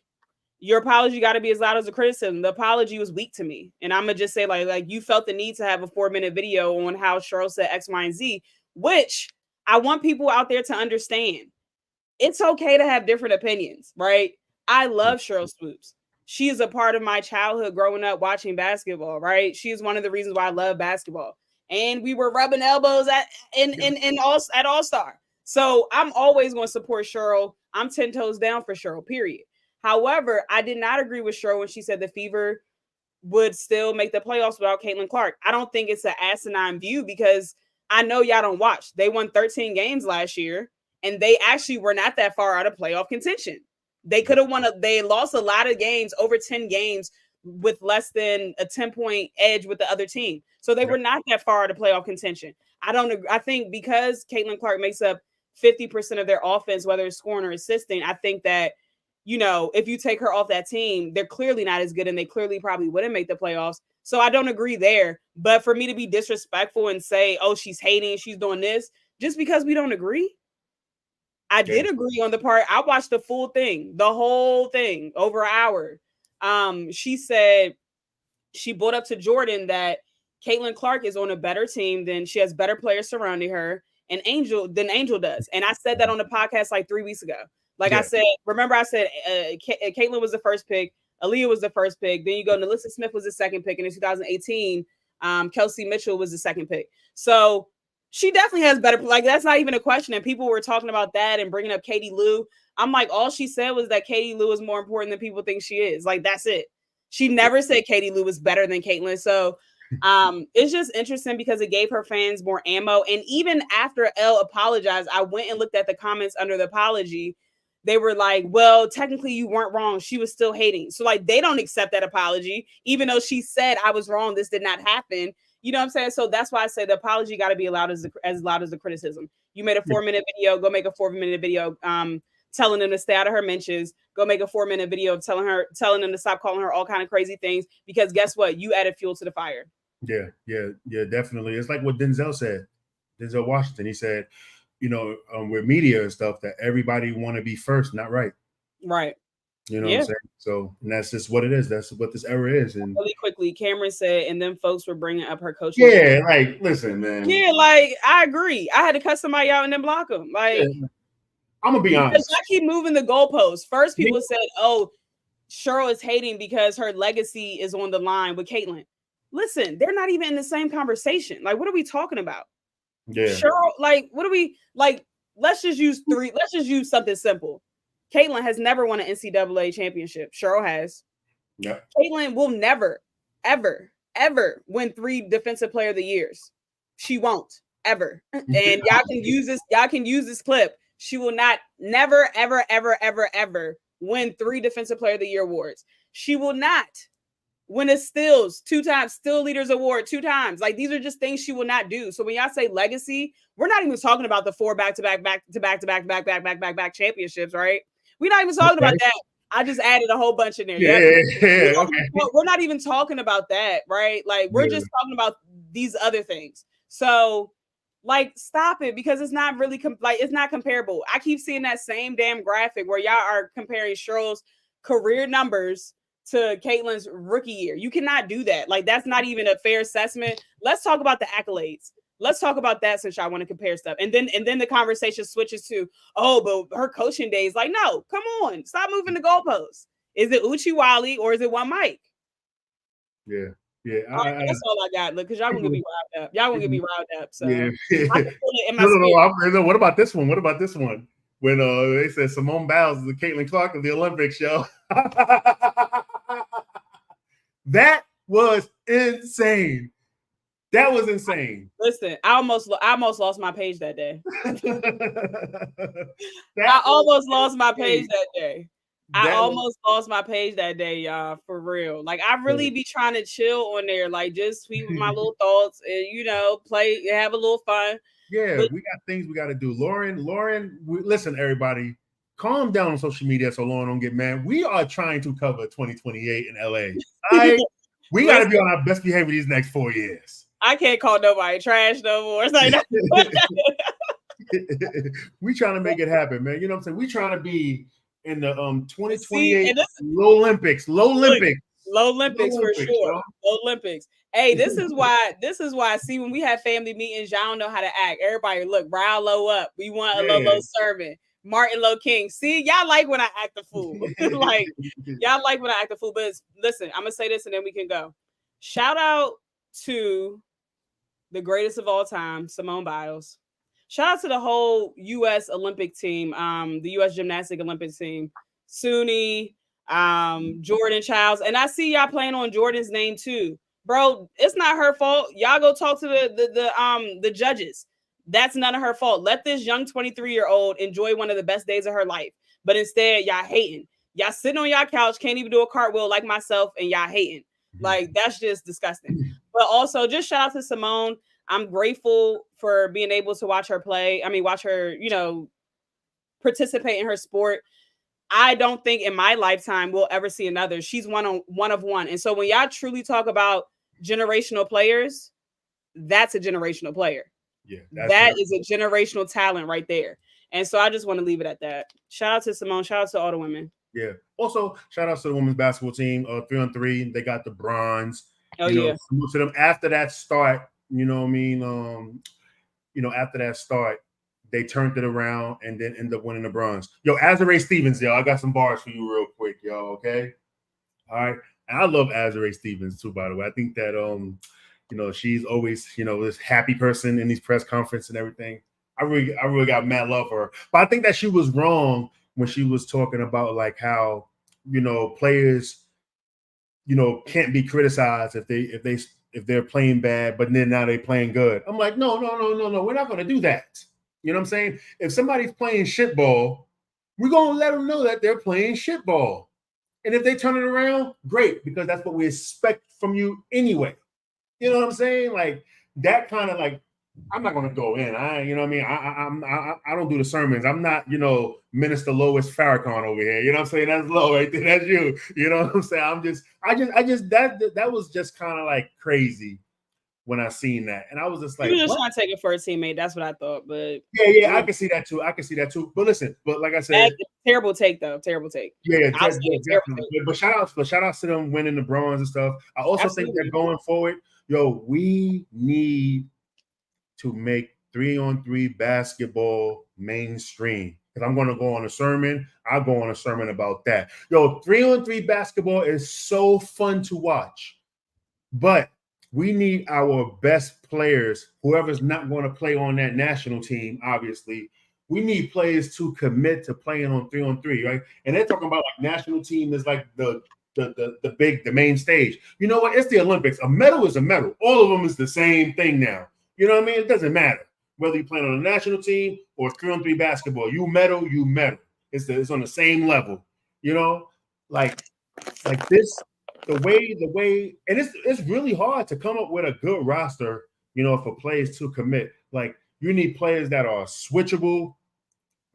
your apology got to be as loud as the criticism. The apology was weak to me. And I'm going to just say, like you felt the need to have a 4-minute video on how Cheryl said X, Y, and Z, which I want people out there to understand. It's okay to have different opinions, right? I love Cheryl Swoops. She is a part of my childhood growing up watching basketball, right? She is one of the reasons why I love basketball. And we were rubbing elbows at All-Star. So I'm always going to support Cheryl. I'm 10 toes down for Cheryl, period. However, I did not agree with Cheryl when she said the Fever would still make the playoffs without Caitlin Clark. I don't think it's an asinine view because I know y'all don't watch. They won 13 games last year, and they actually were not that far out of playoff contention. They could have they lost a lot of games, over 10 games, with less than a 10-point edge with the other team. So they were not that far out of playoff contention. I think because Caitlin Clark makes up 50% of their offense, whether it's scoring or assisting, I think that, you know, if you take her off that team, they're clearly not as good and they clearly probably wouldn't make the playoffs. So I don't agree there. But for me to be disrespectful and say, oh, she's hating, she's doing this, just because we don't agree. I did agree on the part. I watched the full thing, the whole thing, over an hour. She said she brought up to Jordan that Caitlin Clark is on a better team than she has better players surrounding her and Angel does. And I said that on the podcast like 3 weeks ago. Like I said, remember I said Caitlin was the first pick, Aaliyah was the first pick. Then you go, Nalissa Smith was the second pick. And in 2018, Kelsey Mitchell was the second pick. So she definitely has better, like, that's not even a question. And people were talking about that and bringing up Katie Lou. I'm like, all she said was that Katie Lou is more important than people think she is. Like, that's it. She never said Katie Lou was better than Caitlin. So it's just interesting because it gave her fans more ammo. And even after Elle apologized, I went and looked at the comments under the apology. They were like, well, technically you weren't wrong. She was still hating. So, like, they don't accept that apology, even though she said I was wrong. This did not happen. You know what I'm saying? So that's why I say the apology got to be loud as the criticism. You made a 4-minute video, go make a 4-minute video telling them to stay out of her mentions. Go make a 4-minute video of telling them to stop calling her all kind of crazy things, because guess what? You added fuel to the fire. Yeah, definitely. It's like what Denzel said. Denzel Washington, he said, you know, with media and stuff, that everybody want to be first, not right. Right. You know what I'm saying? So, and that's just what it is. That's what this era is. And really quickly, Cameron said, and then folks were bringing up her coaching. Yeah, like, listen, man. Yeah, like, I agree. I had to cut somebody out and then block them. Like, I'm gonna be honest. I keep moving the goalposts. First, people said, "Oh, Cheryl is hating because her legacy is on the line with Caitlin." Listen, they're not even in the same conversation. Like, what are we talking about? Yeah, Cheryl. Like, what are we like? Let's just use three. Let's just use something simple. Caitlin has never won an NCAA championship. Cheryl has. Yeah. Caitlin will never, ever, ever win 3 Defensive Player of the Years. She won't ever. And y'all can use this. Y'all can use this clip. She will never, ever win 3 Defensive Player of the Year awards. She will not win a steals 2 times, Steal Leaders Award 2 times. Like, these are just things she will not do. So when y'all say legacy, we're not even talking about the 4 back-to-back championships, right? We're not even talking about that. I just added a whole bunch in there. We're not even talking about that, right? Like, we're just talking about these other things. So, like, stop it, because it's not really it's not comparable. I keep seeing that same damn graphic where y'all are comparing Cheryl's career numbers to Caitlin's rookie year. You cannot do that. Like, that's not even a fair assessment. Let's talk about the accolades. Let's talk about that, since y'all want to compare stuff. And then the conversation switches to, oh, but her coaching days. Like, no, come on. Stop moving the goalposts. Is it Uchi Wally or is it one Mike? Yeah. That's all I got. Look, because y'all gonna get me riled up. Y'all gonna get me riled up. So yeah. I can feel it in my No. What about this one? When they said Simone Biles is the Caitlin Clark of the Olympics, yo. That was insane. That was insane. Listen, I almost lost my page that day. I almost lost my page that day. I almost lost my page that day, y'all, for real. Like, I really be trying to chill on there, like, just tweet with my little thoughts and, play, have a little fun. Yeah, but we got things we got to do. Lauren, listen, everybody, calm down on social media so Lauren don't get mad. We are trying to cover 2028 in LA. We got to be on our best behavior these next 4 years. I can't call nobody trash no more. It's like, we trying to make it happen, man. You know what I'm saying? We trying to be in the 2028 Low Olympics for sure. Bro. Low Olympics. Hey, this is why. See, when we have family meetings, y'all don't know how to act. Everybody, look, Brow Low up. We want a Lolo servant. Martin Low King. See, y'all like when I act a fool. Like, y'all like when I act a fool. But listen, I'm gonna say this and then we can go. Shout out to the greatest of all time, Simone Biles. Shout out to the whole U.S. Olympic team, the U.S. Gymnastic Olympic team, Suni, Jordan Childs, and I see y'all playing on Jordan's name too, bro. It's not her fault. Y'all go talk to the judges. That's none of her fault. Let this young 23-year-old enjoy one of the best days of her life. But instead, y'all hating. Y'all sitting on y'all couch, can't even do a cartwheel like myself, and y'all hating. Like, that's just disgusting. But also, just shout out to Simone. I'm grateful for being able to watch her play. I mean, watch her, participate in her sport. I don't think in my lifetime we'll ever see another. She's one of one. And so when y'all truly talk about generational players, that's a generational player. Yeah, that is a generational talent right there. And so I just want to leave it at that. Shout out to Simone. Shout out to all the women. Yeah. Also, shout out to the women's basketball team. 3-on-3, they got the bronze. Oh, yeah. To them after that start. You know what I mean? After that start, they turned it around and then ended up winning the bronze. Yo, Azurá Stevens, yo, I got some bars for you real quick, yo, okay? All right. And I love Azurá Stevens too, by the way. I think that she's always, this happy person in these press conferences and everything. I really got mad love for her. But I think that she was wrong when she was talking about like how, players, can't be criticized if they're playing bad, but then now they're playing good. I'm like, no. We're not going to do that. You know what I'm saying? If somebody's playing shitball, we're going to let them know that they're playing shitball. And if they turn it around, great, because that's what we expect from you anyway. You know what I'm saying? Like, that kind of like, I'm not going to go in. I don't do the sermons. I'm not, Minister Lois Farrakhan over here. You know what I'm saying? That's Lo right there. That's you. You know what I'm saying? That was just kind of like crazy when I seen that. And I was just like, you were just trying to take it for a teammate. That's what I thought. But yeah, I can see that too. But listen, like I said, terrible take though. Terrible take. Yeah, definitely. But shout outs to them winning the bronze and stuff. I also think that going forward, we need to make 3-on-3 basketball mainstream. Because I'm going to go on a sermon. I'll go on a sermon about that. 3-on-3 basketball is so fun to watch. But we need our best players, whoever's not going to play on that national team, obviously. We need players to commit to playing on 3-on-3, right? And they're talking about like national team is like the the main stage. You know what? It's the Olympics. A medal is a medal. All of them is the same thing now. You know what I mean? It doesn't matter whether you play on a national team or 3-on-3 basketball. You medal. It's on the same level. You know, like this. The way, and it's really hard to come up with a good roster. You know, for players to commit. Like you need players that are switchable,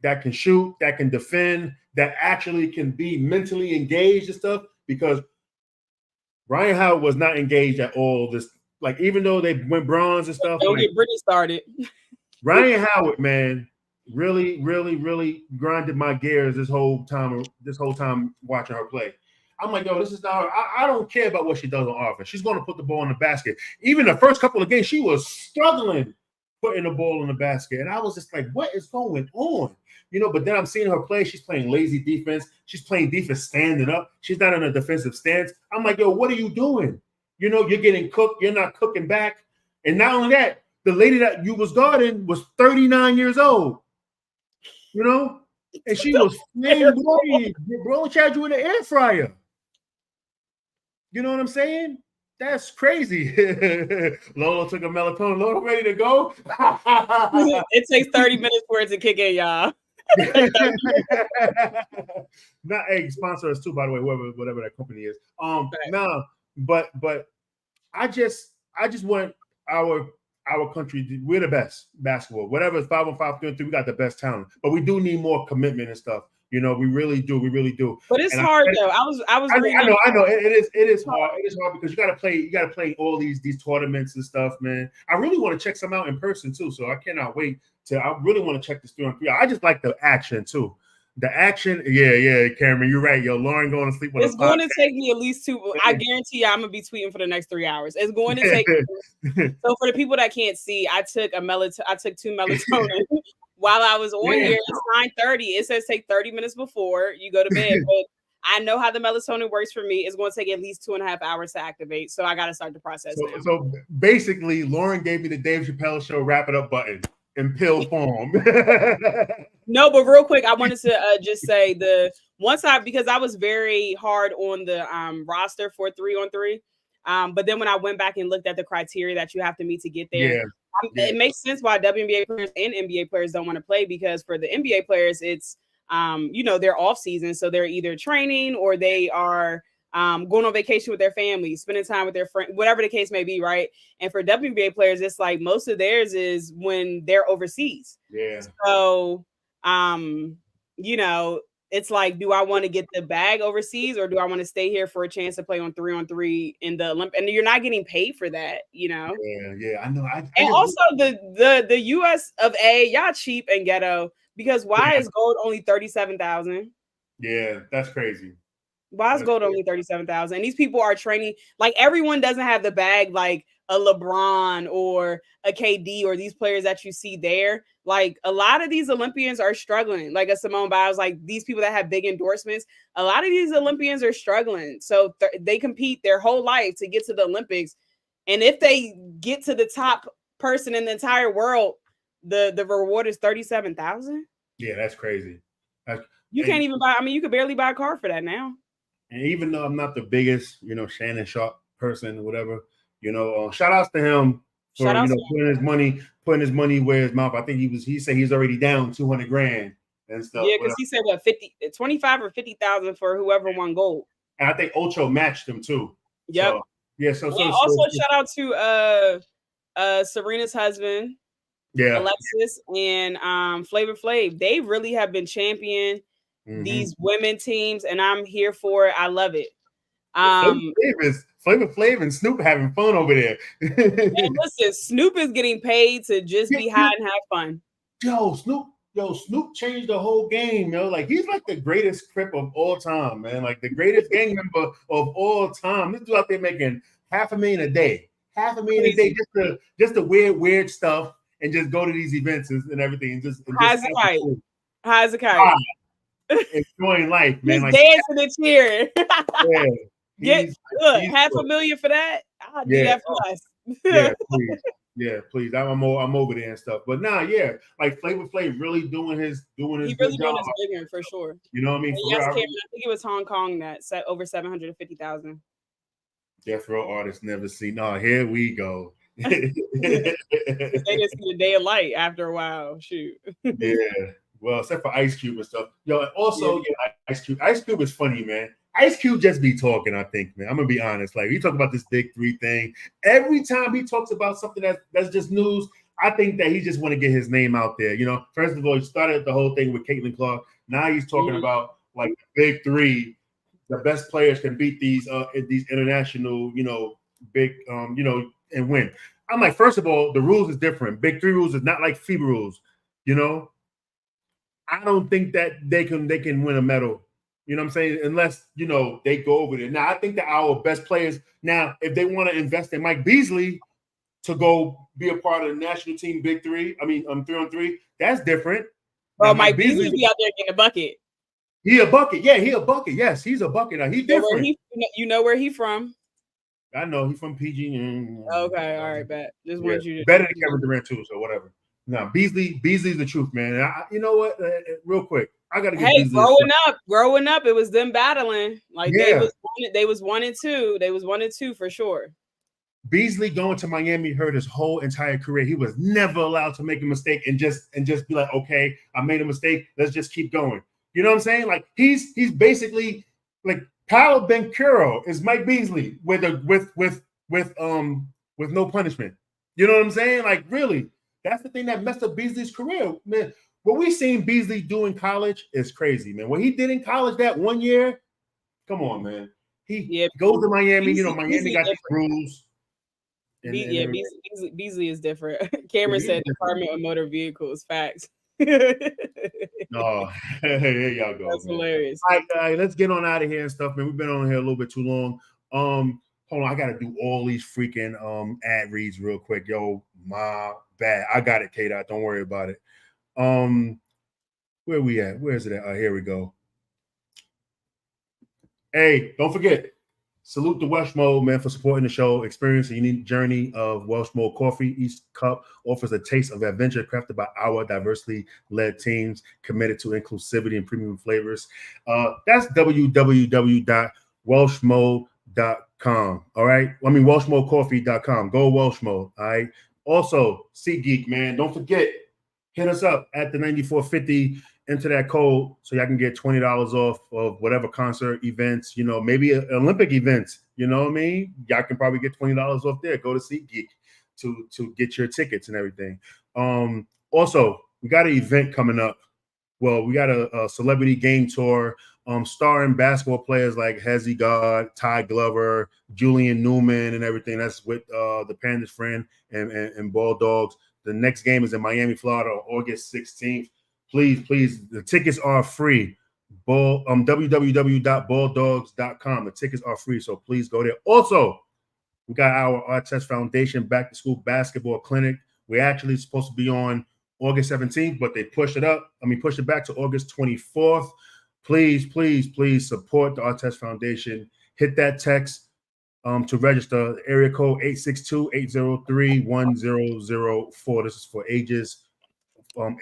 that can shoot, that can defend, that actually can be mentally engaged and stuff. Because Ryan Howard was not engaged at all. This, like, even though they went bronze and stuff. Don't get Brittany started. Ryan Howard, man, really grinded my gears this whole time watching her play. I'm like, yo, this is not her. I don't care about what she does on offense. She's going to put the ball in the basket. Even the first couple of games, she was struggling putting the ball in the basket. And I was just like, what is going on? You know, but then I'm seeing her play. She's playing lazy defense. She's playing defense standing up. She's not in a defensive stance. I'm like, yo, what are you doing? You know, you're getting cooked. You're not cooking back. And not only that, the lady that you was guarding was 39 years old. You know? And she was flame bloody. Bro, she had you in the air fryer. You know what I'm saying? That's crazy. Lolo took a melatonin. Lolo ready to go? It takes 30 minutes for it to kick in, y'all. Not sponsor us too, by the way, whatever that company is. No, but I just want our country. We're the best basketball. Whatever it's 5-on-5, 3-on-3, we got the best talent. But we do need more commitment and stuff. You know, we really do. But it's hard though. I was reading. I know. It is hard. It is hard because you gotta play all these tournaments and stuff, man. I really want to check some out in person too. So I cannot wait I really want to check this 3-on-3. I just like the action too. The action, yeah, Cameron, you're right. Yo, Lauren going to sleep with it's going to take me at least 2. I guarantee you I'm gonna be tweeting for the next 3 hours. It's going to take so for the people that can't see, I took 2 melatonin while I was on here. It's 9:30. It says take 30 minutes before you go to bed. But I know how the melatonin works for me. It's going to take at least 2.5 hours to activate. So I got to start the process now. So basically, Lauren gave me the Dave Chappelle show wrap it up button in pill form. No, but real quick, I wanted to just say because I was very hard on the roster for 3-on-3. But then when I went back and looked at the criteria that you have to meet to get there, it makes sense why WNBA players and NBA players don't want to play, because for the NBA players, it's they're off season, so they're either training or they are going on vacation with their family, spending time with their friend, whatever the case may be, right? And for WNBA players, it's like most of theirs is when they're overseas. Yeah. So, it's like, do I want to get the bag overseas or do I want to stay here for a chance to play on 3-on-3 in the Olympics? And you're not getting paid for that, you know? Yeah, I know. And also the US of A, y'all cheap and ghetto, because why is gold only 37,000? Yeah, that's crazy. Why is gold only 37,000? And these people are training, like everyone doesn't have the bag like a LeBron or a KD or these players that you see there. Like a lot of these Olympians are struggling, like a Simone Biles, like these people that have big endorsements. A lot of these Olympians are struggling. So they compete their whole life to get to the Olympics. And if they get to the top person in the entire world, the reward is 37,000. Yeah, that's crazy. You can't even buy, you could barely buy a car for that now. And even though I'm not the biggest, Shannon Sharp person or whatever, shout outs to him for putting his money where his mouth. I think he said he's already down $200,000 and stuff. Yeah, because he said 25 or 50,000 for whoever won gold. And I think Ocho matched him too. Yep. So also shout out to Serena's husband, Alexis, and Flavor Flav. They really have been championing these women teams, and I'm here for it. I love it. Flavor Flav and Snoop having fun over there. And listen, Snoop is getting paid to just be high and have fun. Snoop changed the whole game, Like he's like the greatest Crip of all time, man. Like the greatest gang member of all time. This dude out there making $500,000 a day. $500,000 a day just to weird stuff and just go to these events and everything. High as a kite. Enjoying life, man. He's dancing and cheering. Look, $500,000 for that. I'll do that for us. Yeah, please. I'm over there and stuff. But nah, yeah, like Flavor Flav really doing his He good really doing job. his bigger for sure. You know what I mean? And For yes, real. Cameron, I think it was Hong Kong that set over 750,000. Death Row artists never seen. Oh, here we go. They didn't see the day of light after a while. Shoot. Yeah. Well, except for Ice Cube and stuff. Yo, and also, yeah, Ice Cube. Ice Cube is funny, man. Ice Cube just be talking, I think, man. I'm gonna be honest. Like, he talk about this Big 3 thing. Every time he talks about something that's just news, I think that he just want to get his name out there. You know, first of all, he started the whole thing with Caitlin Clark. Now he's talking about like the Big 3. The best players can beat these international, big, and win. I'm like, first of all, the rules is different. Big 3 rules is not like FIBA rules. You know, I don't think that they can win a medal. You know what I'm saying? Unless, they go over there. Now, I think that our best players, now, if they want to invest in Mike Beasley to go be a part of the national team Big 3, 3-on-3, that's different. Well, Mike Beasley be out there getting a bucket. He a bucket. Yeah, he a bucket. Yes, he's a bucket. Now, he different. You know where he from? I know he's from PG. Okay, all right, bet. Just want you to better than Kevin Durant too, so whatever. No, Beasley's the truth, man. You know what? Real quick, I gotta get. Hey, growing up, it was them battling. Like they was 1 and 2. They was 1 and 2 for sure. Beasley going to Miami hurt his whole entire career. He was never allowed to make a mistake and just be like, okay, I made a mistake. Let's just keep going. You know what I'm saying? Like he's basically like Paolo Banchero is Mike Beasley with no punishment. You know what I'm saying? Like really, that's the thing that messed up Beasley's career, man. What we seen Beasley do in college is crazy, man. What he did in college that 1 year, come on, man. He goes to Miami. Miami got the rules. Beasley is different. Cameron said Department of Motor Vehicles. Facts. Oh, here y'all go. That's hilarious. All right, let's get on out of here and stuff, man. We've been on here a little bit too long. Hold on, I gotta do all these freaking ad reads real quick. Yo, my bad. I got it, K-Dot. Don't worry about it. Where we at? Where is it at? Here we go. Hey, don't forget. Salute the Welsh Mode, man, for supporting the show. Experience a unique journey of Welsh Mode coffee. Each cup offers a taste of adventure crafted by our diversity-led teams committed to inclusivity and premium flavors. That's www.welshmode.com. All right. WelshModeCoffee.com. Go Welsh Mode. All right. Also, SeatGeek, man. Don't forget, hit us up at the 9450. Enter that code so y'all can get $20 off of whatever concert events, maybe Olympic events, you know what I mean? Y'all can probably get $20 off there. Go to SeatGeek to get your tickets and everything. Also, we got an event coming up. Well, we got a celebrity game tour starring basketball players like Hezzy God, Ty Glover, Julian Newman, and everything. That's with the Panda's friend and Ball Dogs. The next game is in Miami, Florida, August 16th. Please, the tickets are free. www.balldogs.com. The tickets are free, so please go there. Also, we got our Artest Foundation Back to School Basketball Clinic. We're actually supposed to be on August 17th, but they pushed it back to August 24th. Please support the Artest Foundation. Hit that text to register. Area code 862-803-1004. This is for ages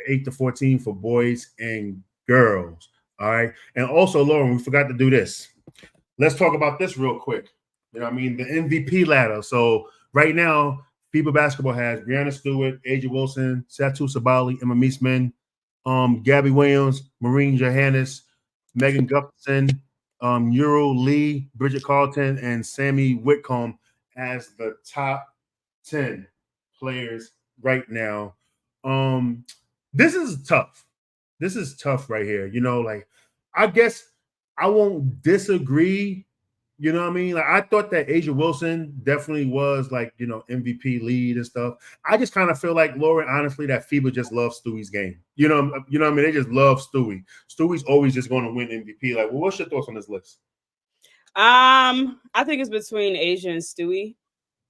8 to 14 for boys and girls. All right. And also, Lauren, we forgot to do this. Let's talk about this real quick. The MVP ladder. So right now, FIBA basketball has Brianna Stewart, Aja Wilson, Satu Sabali, Emma Meesman, Gabby Williams, Maureen Johannes, Megan Gustafson, Euro Lee, Bridget Carlton, and Sammy Whitcomb as the top 10 players right now. This is tough. This is tough right here. I guess I won't disagree. You know what I mean? Like, I thought that Aja Wilson definitely was MVP lead and stuff. I just kind of feel like, Lauren, honestly, that FIBA just loves Stewie's game. You know what I mean? They just love Stewie. Stewie's always just going to win MVP. Like, well, what's your thoughts on this list? I think it's between Aja and Stewie.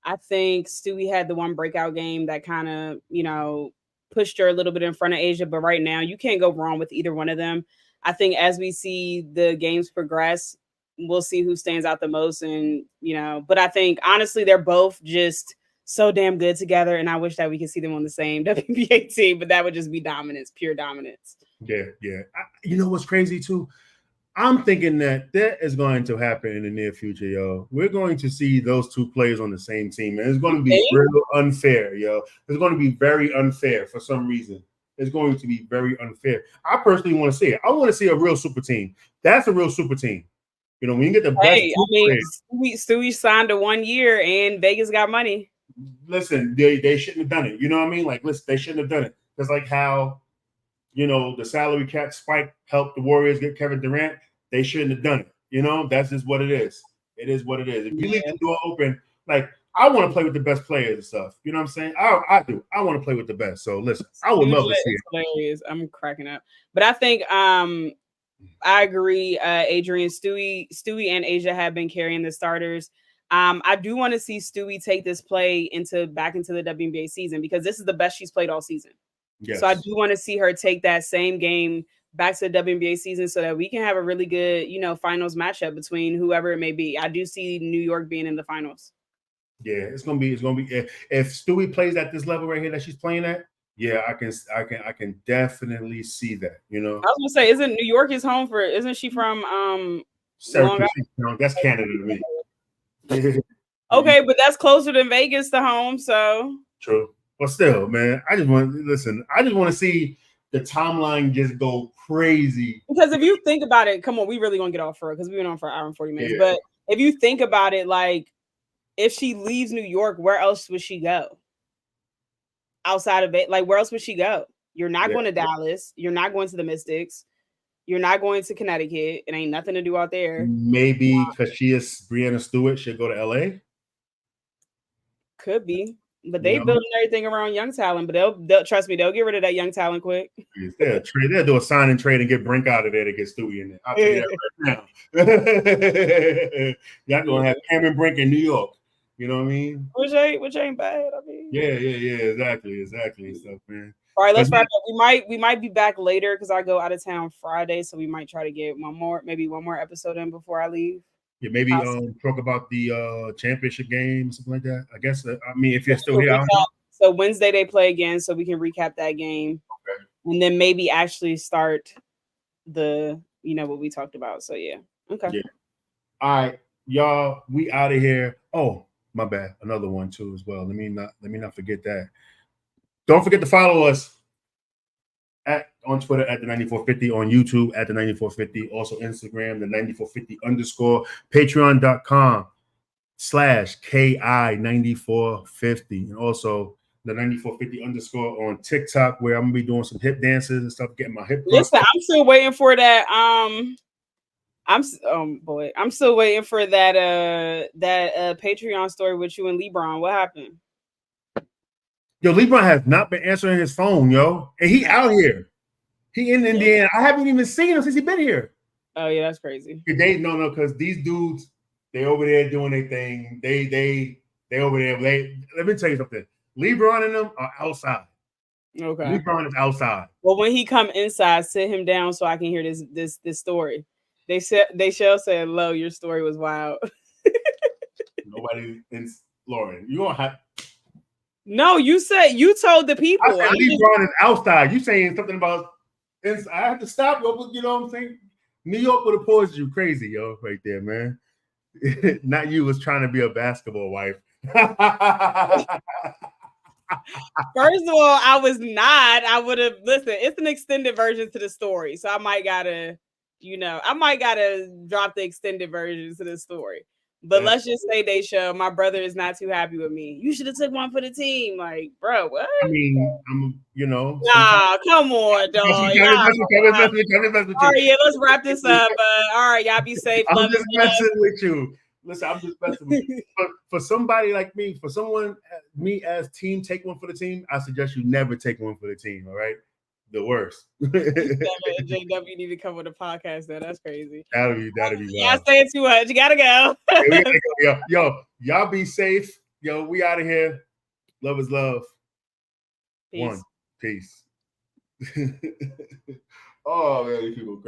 I think Stewie had the one breakout game that kind of, pushed her a little bit in front of Aja, but right now you can't go wrong with either one of them. I think as we see the games progress, we'll see who stands out the most, and but I think honestly they're both just so damn good together, and I wish that we could see them on the same WNBA team, but that would just be dominance, pure dominance. Yeah. You know what's crazy too? I'm thinking that is going to happen in the near future, yo. We're going to see those two players on the same team, and it's going to be real unfair, yo. It's going to be very unfair for some reason. It's going to be very unfair. I personally want to see it. I want to see a real super team. That's a real super team. You know, when you get the best. Stewie signed a 1 year, and Vegas got money. Listen, they shouldn't have done it. You know what I mean? Like, listen, they shouldn't have done it. Because like how, you know, the salary cap spike helped the Warriors get Kevin Durant. They shouldn't have done it. You know, that's just what it is. It is what it is. If you leave the door open, like, I want to play with the best players and stuff. You know what I'm saying? I do. I want to play with the best. So listen, I would love to see it. Hilarious. I'm cracking up. But I think I agree, Adrian. Stewie and Asia have been carrying the starters. I do want to see Stewie take this play back into the WNBA season, because this is the best she's played all season. Yes. So I do want to see her take that same game back to the WNBA season so that we can have a really good, you know, finals matchup between whoever it may be. I do see New York being in the finals. Yeah, it's gonna be if Stewie plays at this level right here that she's playing at, yeah, I can definitely see that. You know, I was gonna say, isn't New York is home for? Isn't she from Syracuse? No, that's Canada to me. Okay, but that's closer than Vegas to home, so true. But still, man, I just want to see the timeline just go crazy. Because if you think about it, come on, we really gonna get off for it because we've been on for an hour and 40 minutes. Yeah. But if you think about it, like, if she leaves New York, where else would she go? Outside of it, like, where else would she go? You're not going to Dallas. You're not going to the Mystics. You're not going to Connecticut. It ain't nothing to do out there. Maybe because she is Breanna Stewart, she'll go to LA. Could be. But they building everything around young talent. But they'll trust me, they'll get rid of that young talent quick. They'll do a sign and trade and get Brink out of there to get Stewie in there. I'll tell you that right now. Y'all gonna have Cameron Brink in New York. You know what I mean? Which ain't bad. I mean, yeah, exactly. Stuff, man. All right, let's wrap up. We might be back later because I go out of town Friday, so we might try to get one more episode in before I leave. Yeah, maybe talk about the championship game or something like that. I guess. I mean, if you're still here. So Wednesday they play again, so we can recap that game, and then maybe actually start the what we talked about. So yeah, okay. Yeah. All right, y'all. We out of here. Oh, my bad. Another one too as well. Let me not forget that. Don't forget to follow us on Twitter at The9450, on YouTube at The9450, also Instagram, The9450_, Patreon.com/KI9450, and also The9450_ on TikTok, where I'm gonna be doing some hip dances and stuff, getting my hip. Listen, I'm still waiting for that. I'm still waiting for that Patreon story with you and LeBron. What happened? Yo, LeBron has not been answering his phone, yo. And he out here. He in Indiana. I haven't even seen him since he been here. Oh, yeah, that's crazy. No, because these dudes, they over there doing their thing. They over there. Let me tell you something. LeBron and them are outside. Okay. LeBron is outside. Well, when he come inside, sit him down so I can hear this story. They said, "Lo, your story was wild." Nobody in Lauren. You don't have. No, you told the people. I said LeBron is outside. You saying something about inside. I have to stop you. You know what I'm saying? New York would have paused you crazy, yo, right there, man. Not you was trying to be a basketball wife. First of all, I was not. I would have listened. It's an extended version to the story, so I might gotta drop the extended version to the story. But let's just say, Daisha, my brother is not too happy with me. You should have took one for the team. Like, bro, what? I mean, Nah, come on, dog. All right, yeah, let's wrap this up. All right, y'all be safe. I'm just messing with you. Listen, I'm just messing with you. For somebody like me, for someone, me as team, take one for the team, I suggest you never take one for the team, all right? The worst. JW need to come with a podcast though. That's crazy. That'll be wild. Y'all saying too much. You gotta go. Yo, y'all be safe. Yo, we out of here. Love is love. Peace. Peace. Oh man, these people crazy.